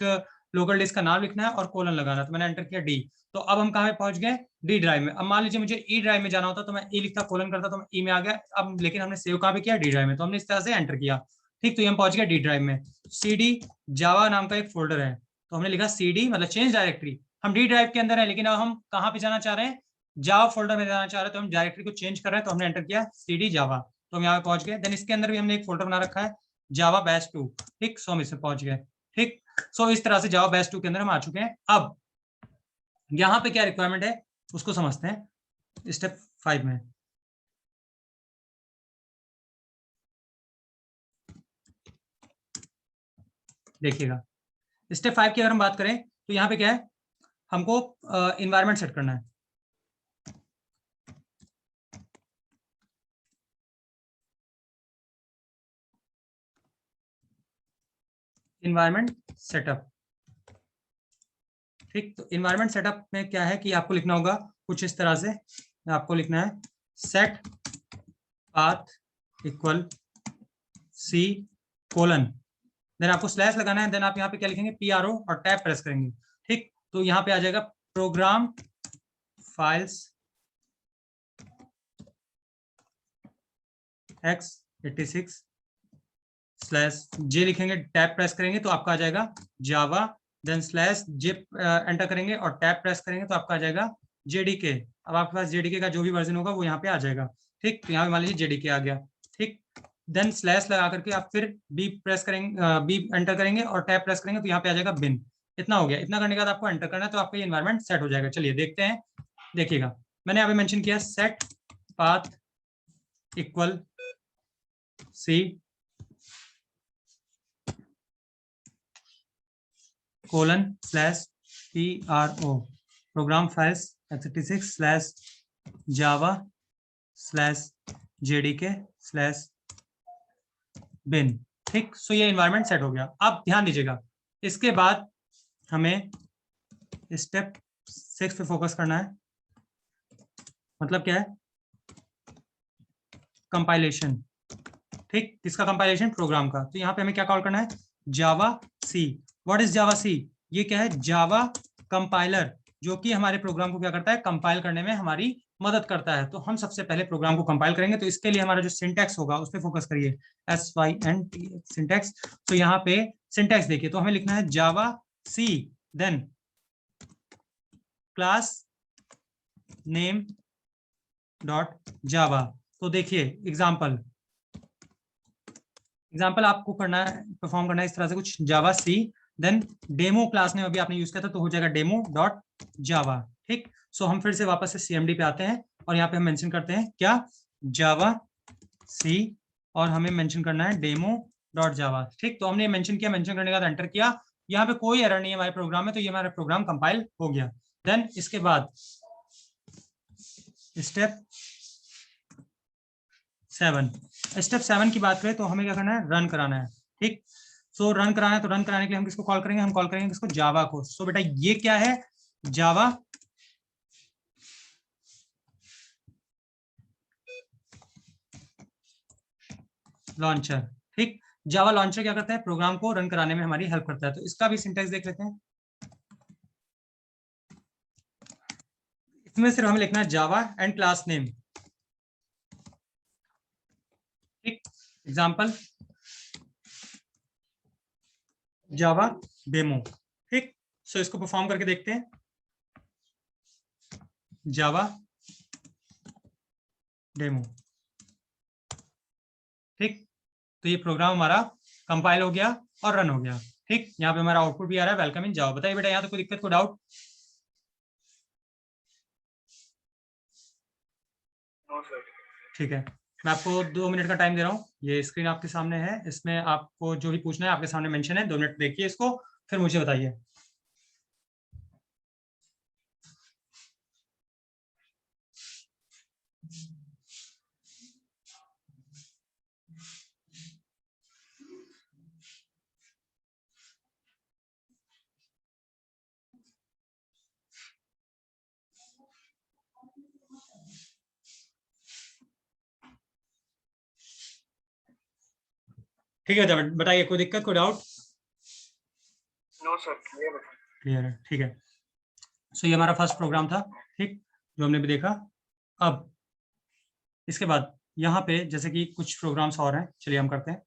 लोकल डिस्क का नाम लिखना है और कोलन लगाना है। तो मैंने एंटर किया डी। तो अब हम कहाँ पे पहुंच गए? डी ड्राइव में। अब मान लीजिए मुझे ई ड्राइव में जाना होता तो मैं ई लिखता, कोलन करता, तो मैं ई में आ गया। अब लेकिन हमने सेव कहाँ पे किया? डी ड्राइव में। तो हमने इस तरह से एंटर किया। ठीक, तो ये हम पहुंच गए डी ड्राइव में। cd जावा नाम का एक फोल्डर है, तो हमने लिखा cd मतलब चेंज डायरेक्टरी। हम डी ड्राइव के अंदर है, लेकिन अब हम कहाँ पे जाना चाह रहे हैं? जावा फोल्डर में जाना चाह रहे हैं, तो हम डायरेक्टरी को चेंज कर रहे हैं। तो हमने एंटर किया cd जावा, तो हम यहाँ पे पहुंच गए। देन इसके अंदर भी हमने एक फोल्डर बना रखा है जावा बैच 2। ठीक, सो हम इसमें पहुंच गए। ठीक, सो इस तरह से जावा बैच 2 के अंदर हम आ चुके हैं। अब यहाँ पे क्या रिक्वायरमेंट है उसको समझते हैं स्टेप 5 में। देखिएगा, स्टेप 5 की अगर हम बात करें तो यहाँ पे क्या है? हमको इन्वायरमेंट सेट करना है। Environment setup. ठीक, तो इन्वायरमेंट सेटअप में क्या है कि आपको लिखना होगा कुछ इस तरह से आपको लिखना है set path equal C colon, then आपको स्लैश लगाना है, देन आप यहाँ पे क्या लिखेंगे PRO और टैब प्रेस करेंगे। ठीक, तो यहाँ पे आ जाएगा प्रोग्राम फाइल्स x86 स्लैश जे लिखेंगे, टैब प्रेस करेंगे तो आपका आ जाएगा जावा, देन स्लैश जे एंटर करेंगे और टैब प्रेस करेंगे तो आपका आ जाएगा JDK। अब आपके पास JDK का जो भी वर्जन होगा वो यहाँ पे आ जाएगा। ठीक, तो यहाँ पे मान लीजिए JDK आ गया। ठीक, देन स्लैश लगा करके आप फिर बी प्रेस करेंगे, बी एंटर करेंगे और टैब प्रेस करेंगे तो यहाँ पे आ जाएगा बिन। इतना हो गया। इतना करने के बाद आपको एंटर करना है तो आपका ये एनवायरनमेंट सेट हो जाएगा। चलिए देखते हैं, देखिएगा मैंने यहाँ पे मेंशन किया set path equal C colon slash PRO program files x86 slash Java slash JDK slash bin. ठीक, सो ये एनवायरनमेंट सेट हो गया। अब ध्यान दीजिएगा, इसके बाद हमें स्टेप 6 पे फोकस करना है। मतलब क्या है? कंपाइलेशन। ठीक, किसका कंपाइलेशन? प्रोग्राम का। तो यहाँ पे हमें क्या कॉल करना है? जावा सी। व्हाट इज जावा सी? ये क्या है? जावा कंपाइलर, जो कि हमारे प्रोग्राम को क्या करता है? कंपाइल करने में हमारी मदद करता है। तो हम सबसे पहले प्रोग्राम को कंपाइल करेंगे, तो इसके लिए हमारा जो सिंटैक्स होगा उस पर फोकस करिए, SYNT सिंटैक्स। तो यहाँ पे सिंटैक्स देखिए, तो हमें लिखना है javac then class name dot Java. तो देखिए एग्जाम्पल आपको करना है, परफॉर्म करना है इस तरह से कुछ, जावा सी देन डेमो क्लास नेम अभी आपने यूज किया था तो हो जाएगा डेमो डॉट जावा। ठीक, सो हम फिर से वापस से CMD पे आते हैं और यहाँ पे हम मेंशन करते हैं क्या? जावा सी, और हमें मेंशन करना है डेमो डॉट जावा। ठीक, तो हमने मेंशन किया, मेंशन करने के बाद एंटर किया। यहाँ पे कोई एरर नहीं है हमारे प्रोग्राम में, तो ये हमारा प्रोग्राम कंपाइल हो गया। देन इसके बाद स्टेप 7 की बात करें तो हमें क्या करना है? रन कराना है। ठीक, सो रन कराना है, तो रन कराने के लिए हम किसको कॉल करेंगे? हम कॉल करेंगे किसको? जावा को। सो बेटा ये क्या है? जावा लॉन्चर। ठीक, जावा लॉन्चर क्या करता है? प्रोग्राम को रन कराने में हमारी हेल्प करता है। तो इसका भी सिंटैक्स देख लेते हैं। इसमें सिर्फ हमें लिखना है जावा एंड क्लास नेम। ठीक, एग्जाम्पल जावा डेमो। ठीक, सो इसको परफॉर्म करके देखते हैं। जावा डेमो। ठीक, तो ये प्रोग्राम हमारा कंपाइल हो गया और रन हो गया। ठीक, यहाँ पे हमारा आउटपुट भी आ रहा है वेलकम इन जावा। बताइए बेटा यहाँ तो कोई दिक्कत, कोई डाउट? ठीक है, मैं आपको 2 मिनट का टाइम दे रहा हूँ। ये स्क्रीन आपके सामने है, इसमें आपको जो भी पूछना है आपके सामने मेंशन है। 2 मिनट देखिए इसको, फिर मुझे बताइए। ठीक है, बताइए कोई दिक्कत, कोई डाउट? नो सर, क्लियर है। ठीक है, सो ये हमारा फर्स्ट प्रोग्राम था। ठीक, जो हमने भी देखा। अब इसके बाद यहाँ पे जैसे कि कुछ प्रोग्राम्स और हैं, चलिए हम करते हैं।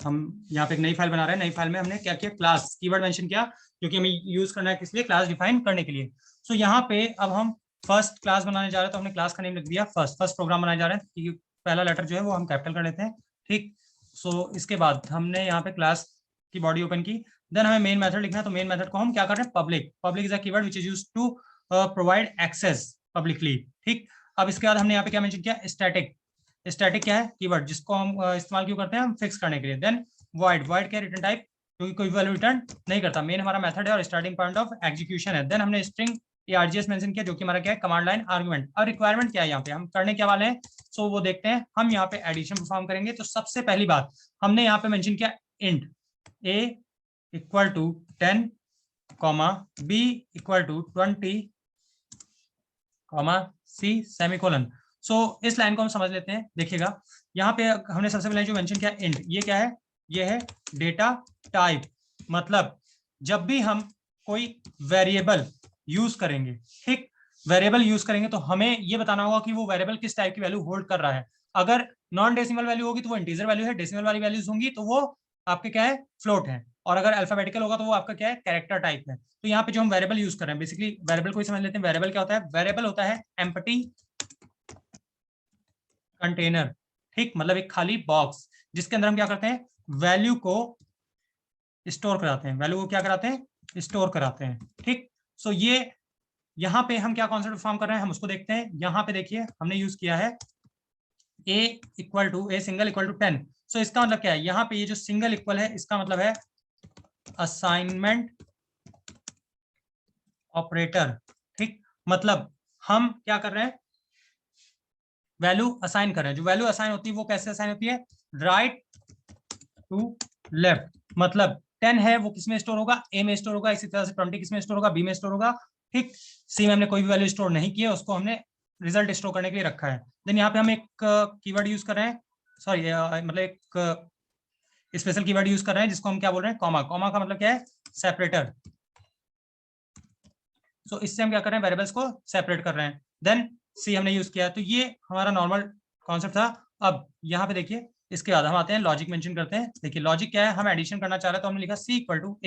हम यहाँ पे एक नई फाइल बना रहे हैं। नई फाइल में हमने क्या किया? क्लास कीवर्ड मेंशन किया, क्योंकि हमें यूज करना है किस लिए? क्लास डिफाइन करने के लिए। सो यहाँ पे अब हम फर्स्ट क्लास बनाने जा रहे हैं, तो हमने क्लास का नेम लिख दिया फर्स्ट। फर्स्ट प्रोग्राम बनाने जा रहे हैं, क्योंकि पहला लेटर जो है वो हम कैपिटल कर लेते हैं। ठीक, सो इसके बाद हमने यहाँ पे क्लास की बॉडी ओपन की, देन हमें मेन मेथड लिखना है। तो मेन मेथड को हम क्या कर रहे हैं? Public. Public is a keyword which is used to provide access publicly. ठीक, अब इसके बाद हमने यहाँ पे क्या मेंशन किया? स्टैटिक। स्टैटिक क्या है? कीवर्ड, जिसको हम इस्तेमाल क्यों करते हैं? हम फिक्स करने के लिए। Then void. वॉइड क्या? रिटर्न टाइप, क्योंकि कोई वैल्यू रिटर्न नहीं करता। मेन हमारा मेथड है और स्टार्टिंग पॉइंट ऑफ एग्जीक्यूशन है। देन हमने स्ट्रिंग args मेंशन किया, जो कि हमारा क्या है? Command line argument. और रिक्वायरमेंट क्या है? यहाँ पे हम करने क्या वाले हैं? सो वो देखते हैं। हम यहाँ पे एडिशन परफॉर्म करेंगे। तो सबसे पहली बात हमने यहाँ पे मेंशन किया int a equal to 10 comma B equal to 20 comma C semicolon. So इस लाइन को हम समझ लेते हैं। देखिएगा यहाँ पे हमने सबसे पहले जो मेंशन किया इंट, ये क्या है? ये है डेटा टाइप। मतलब जब भी हम कोई वेरिएबल यूज करेंगे, ठीक, वेरिएबल यूज करेंगे तो हमें ये बताना होगा कि वो वेरिएबल किस टाइप की वैल्यू होल्ड कर रहा है। अगर नॉन डेसिमल वैल्यू होगी तो वो इंटीजर वैल्यू है, डेसिमल वाली वैल्यूज होंगी तो वो आपके क्या है? फ्लोट है। और अगर अल्फाबेटिकल होगा तो वो आपका क्या है? कैरेक्टर टाइप है। तो यहाँ पे जो हम वेरिएबल यूज कर रहे हैं, बेसिकली वेरिएबल को ही समझ लेते हैं। वेरिएबल क्या होता है? वेरिएबल होता है एम्प्टी कंटेनर, ठीक, मतलब एक खाली बॉक्स जिसके अंदर हम क्या करते हैं? वैल्यू को स्टोर कराते हैं। वैल्यू को क्या कराते हैं? स्टोर कराते हैं, ठीक। सो ये यहाँ पे हम क्या कॉन्सेप्ट फॉर्म कर रहे हैं, हम उसको देखते हैं। यहाँ पे देखिए हमने यूज किया है A equal to A single equal to 10। So इसका मतलब क्या है? यहाँ पे ये जो सिंगल इक्वल है इसका मतलब है असाइनमेंट ऑपरेटर, ठीक। मतलब हम क्या कर रहे हैं? वैल्यू असाइन कर रहे हैं। जो वैल्यू असाइन होती है वो कैसे असाइन होती है? Right to left. मतलब 10 है वो किसमें स्टोर होगा? ए में स्टोर होगा। इसी तरह से 20 किसमें स्टोर होगा? बी में स्टोर होगा, ठीक। सी में हमने कोई भी वैल्यू स्टोर नहीं की है, उसको हमने रिजल्ट स्टोर करने के लिए रखा है। देन यहाँ पे हम एक कीवर्ड यूज कर रहे हैं, सॉरी मतलब एक स्पेशल कीवर्ड यूज कर रहे हैं जिसको हम क्या बोल रहे हैं? कॉमा। कॉमा का मतलब क्या है? सेपरेटर। सो इससे हम क्या कर रहे हैं? वेरिएबल्स को सेपरेट कर रहे हैं। देन सी हमने यूज किया। तो ये हमारा नॉर्मल कॉन्सेप्ट था। अब यहाँ पे देखिए इसके बाद हम आते हैं लॉजिक मेंशन करते हैं। देखिए लॉजिक क्या है? हम एडिशन करना चाह रहे हैं तो हमने लिखा C equal to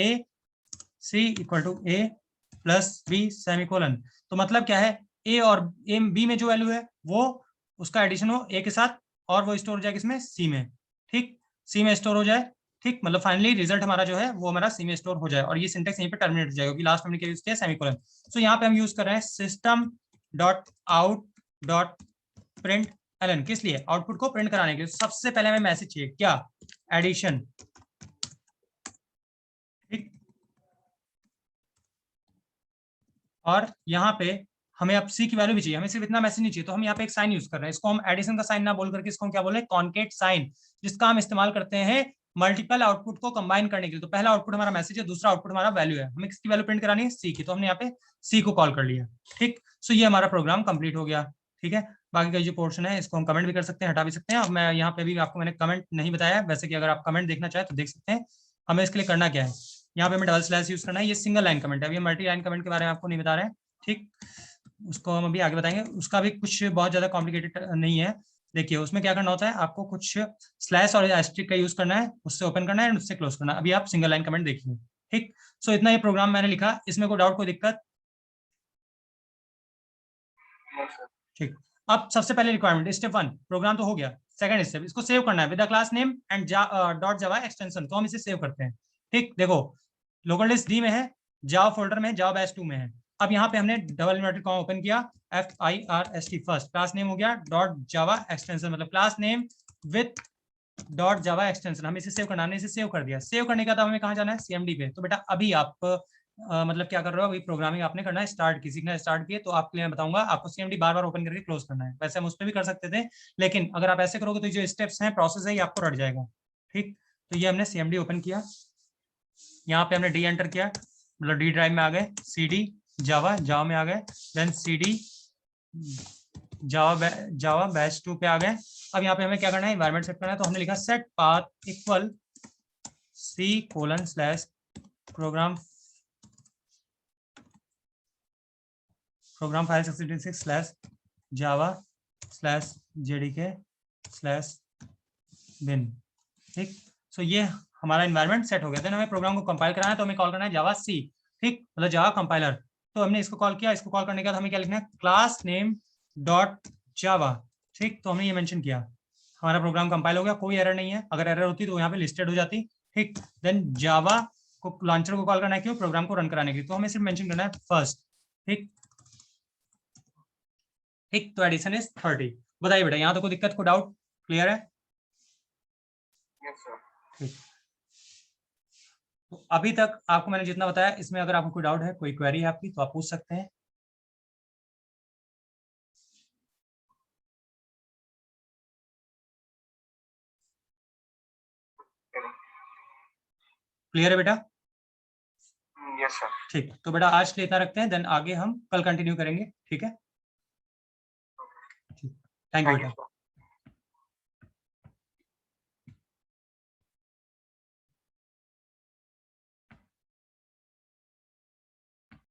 A plus B semicolon. तो मतलब क्या है? ए और ए बी में जो वैल्यू है वो उसका एडिशन हो ए के साथ और वो स्टोर हो जाए किसमें? सी में, ठीक। सी में स्टोर हो जाए, ठीक। मतलब फाइनली रिजल्ट हमारा जो है वो हमारा सी में स्टोर हो जाए और ये सिंटेक्स यहीं पे टर्मिनेट हो जाएगा क्योंकि लास्ट में हमने क्या यूज किया? सेमीकोलन। सो यहाँ पे हम यूज कर रहे हैं system dot out dot print ln. किस लिए? आउटपुट को प्रिंट कराने के लिए। सबसे पहले हमें मैसेज चाहिए क्या? एडिशन, ठीक। और यहाँ पे हमें अब सी की वैल्यू भी चाहिए। हमें सिर्फ इतना मैसेज नहीं चाहिए तो हम यहाँ पे एक साइन यूज कर रहे हैं। इसको हम एडिशन का साइन ना बोल करके इसको हम क्या बोल रहे हैं? कॉन्केट साइन, जिसका हम इस्तेमाल करते हैं मल्टीपल आउटपुट को कंबाइन करने के लिए। तो पहला आउटपुट हमारा मैसेज है, दूसरा आउटपुट हमारा वैल्यू है। हमें किसकी वैल्यू प्रिंट करानी है? सी की। तो हमने यहाँ पे सी को कॉल कर लिया, ठीक। सो ये हमारा प्रोग्राम कंप्लीट हो गया, ठीक है। बाकी का जो पोर्शन है इसको हम कमेंट भी कर सकते हैं, हटा भी सकते हैं। अब मैं यहाँ पे भी आपको मैंने कमेंट नहीं बताया, वैसे कि अगर आप कमेंट देखना चाहें तो देख सकते हैं। हमें इसके लिए करना क्या है? यहाँ पे हमें डबल स्लैश यूज करना है। ये सिंगल लाइन कमेंट है, अभी हम मल्टी लाइन कमेंट के बारे में आपको नहीं बता रहे हैं, ठीक। उसको हम अभी आगे बताएंगे। उसका भी कुछ बहुत ज्यादा कॉम्प्लिकेटेड नहीं है। देखिए उसमें क्या करना होता है, आपको कुछ स्लैश और एस्ट्रिक का यूज करना है, उससे ओपन करना है, उससे क्लोज करना है। अभी आप सिंगल लाइन कमेंट देखिए, ठीक। सो इतना ये प्रोग्राम मैंने लिखा, इसमें कोई डाउट, कोई दिक्कत? No, sir. ठीक। अब सबसे पहले रिक्वायरमेंट स्टेप 1 प्रोग्राम तो हो गया। सेकंड स्टेप, इसको सेव करना है with the class name and dot Java extension. तो हम इसे सेव करते हैं, ठीक। देखो लोकल डिस्क डी में है, जावा फोल्डर में, जावा बैच 2 में है। अब यहाँ पे हमने डबल इन्वर्टेड कॉमा ओपन किया, FIRST फर्स्ट, क्लास नेम हो गया डॉट जावा एक्सटेंशन, मतलब class name with dot Java extension. हमें इसे सेव करना, हमने इसे सेव कर दिया। सेव करने का, हमें कहाँ जाना है? CMD पे। तो बेटा अभी आप मतलब क्या कर रहे हो? अभी प्रोग्रामिंग आपने करना है स्टार्ट की, सीखना स्टार्ट किए तो आपके लिए मैं बताऊंगा आपको CMD बार बार ओपन करके क्लोज करना है। वैसे हम उस पर भी कर सकते थे, लेकिन अगर आप ऐसे करोगे तो जो स्टेप्स हैं, प्रोसेस है, ये आपको रट जाएगा, ठीक। तो ये हमने CMD ओपन किया, यहाँ पे हमने डी एंटर किया, मतलब डी ड्राइव में आ गए, CD जावा, जावा में आ गए, देन CD जावा बैच 2 पे आ गए। अब यहाँ पे हमें क्या करना है? एनवायरमेंट सेट करना है। तो हमने लिखा set path equal C:/ program file 6/java/jdk/bin, ठीक। सो ये हमारा एनवायरमेंट सेट हो गया। देन हमें प्रोग्राम को कंपाइल कराना है तो हमें कॉल करना है जावा सी, ठीक, मतलब जावा कंपाइलर। तो हमने इसको कॉल किया। इसको कॉल करने के बाद हमें क्या लिखना है? क्लास नेम डॉट जावा, ठीक। तो हमने ये मेंशन किया, हमारा प्रोग्राम कंपाइल हो गया, कोई एरर नहीं है। अगर एरर होती तो यहाँ पे लिस्टेड हो जाती, ठीक। देन जावा को लॉन्चर को कॉल करना है, क्यों? प्रोग्राम को रन कराने के लिए। तो हमें सिर्फ मेंशन करना है फर्स्ट, ठीक, ठीक। तो एडिशन इज 30। बताइए बेटा यहाँ तो कोई दिक्कत, कोई डाउट? क्लियर है? Yes, sir. ठीक। तो अभी तक आपको मैंने जितना बताया, इसमें अगर आपको कोई डाउट है, कोई क्वेरी है आपकी, तो आप पूछ सकते हैं। क्लियर है बेटा? Yes, Yes, sir. ठीक, तो बेटा आज के लिए इतना रखते हैं, देन आगे हम कल कंटिन्यू करेंगे, ठीक है? थैंक यू Thank बेटा। you, sir.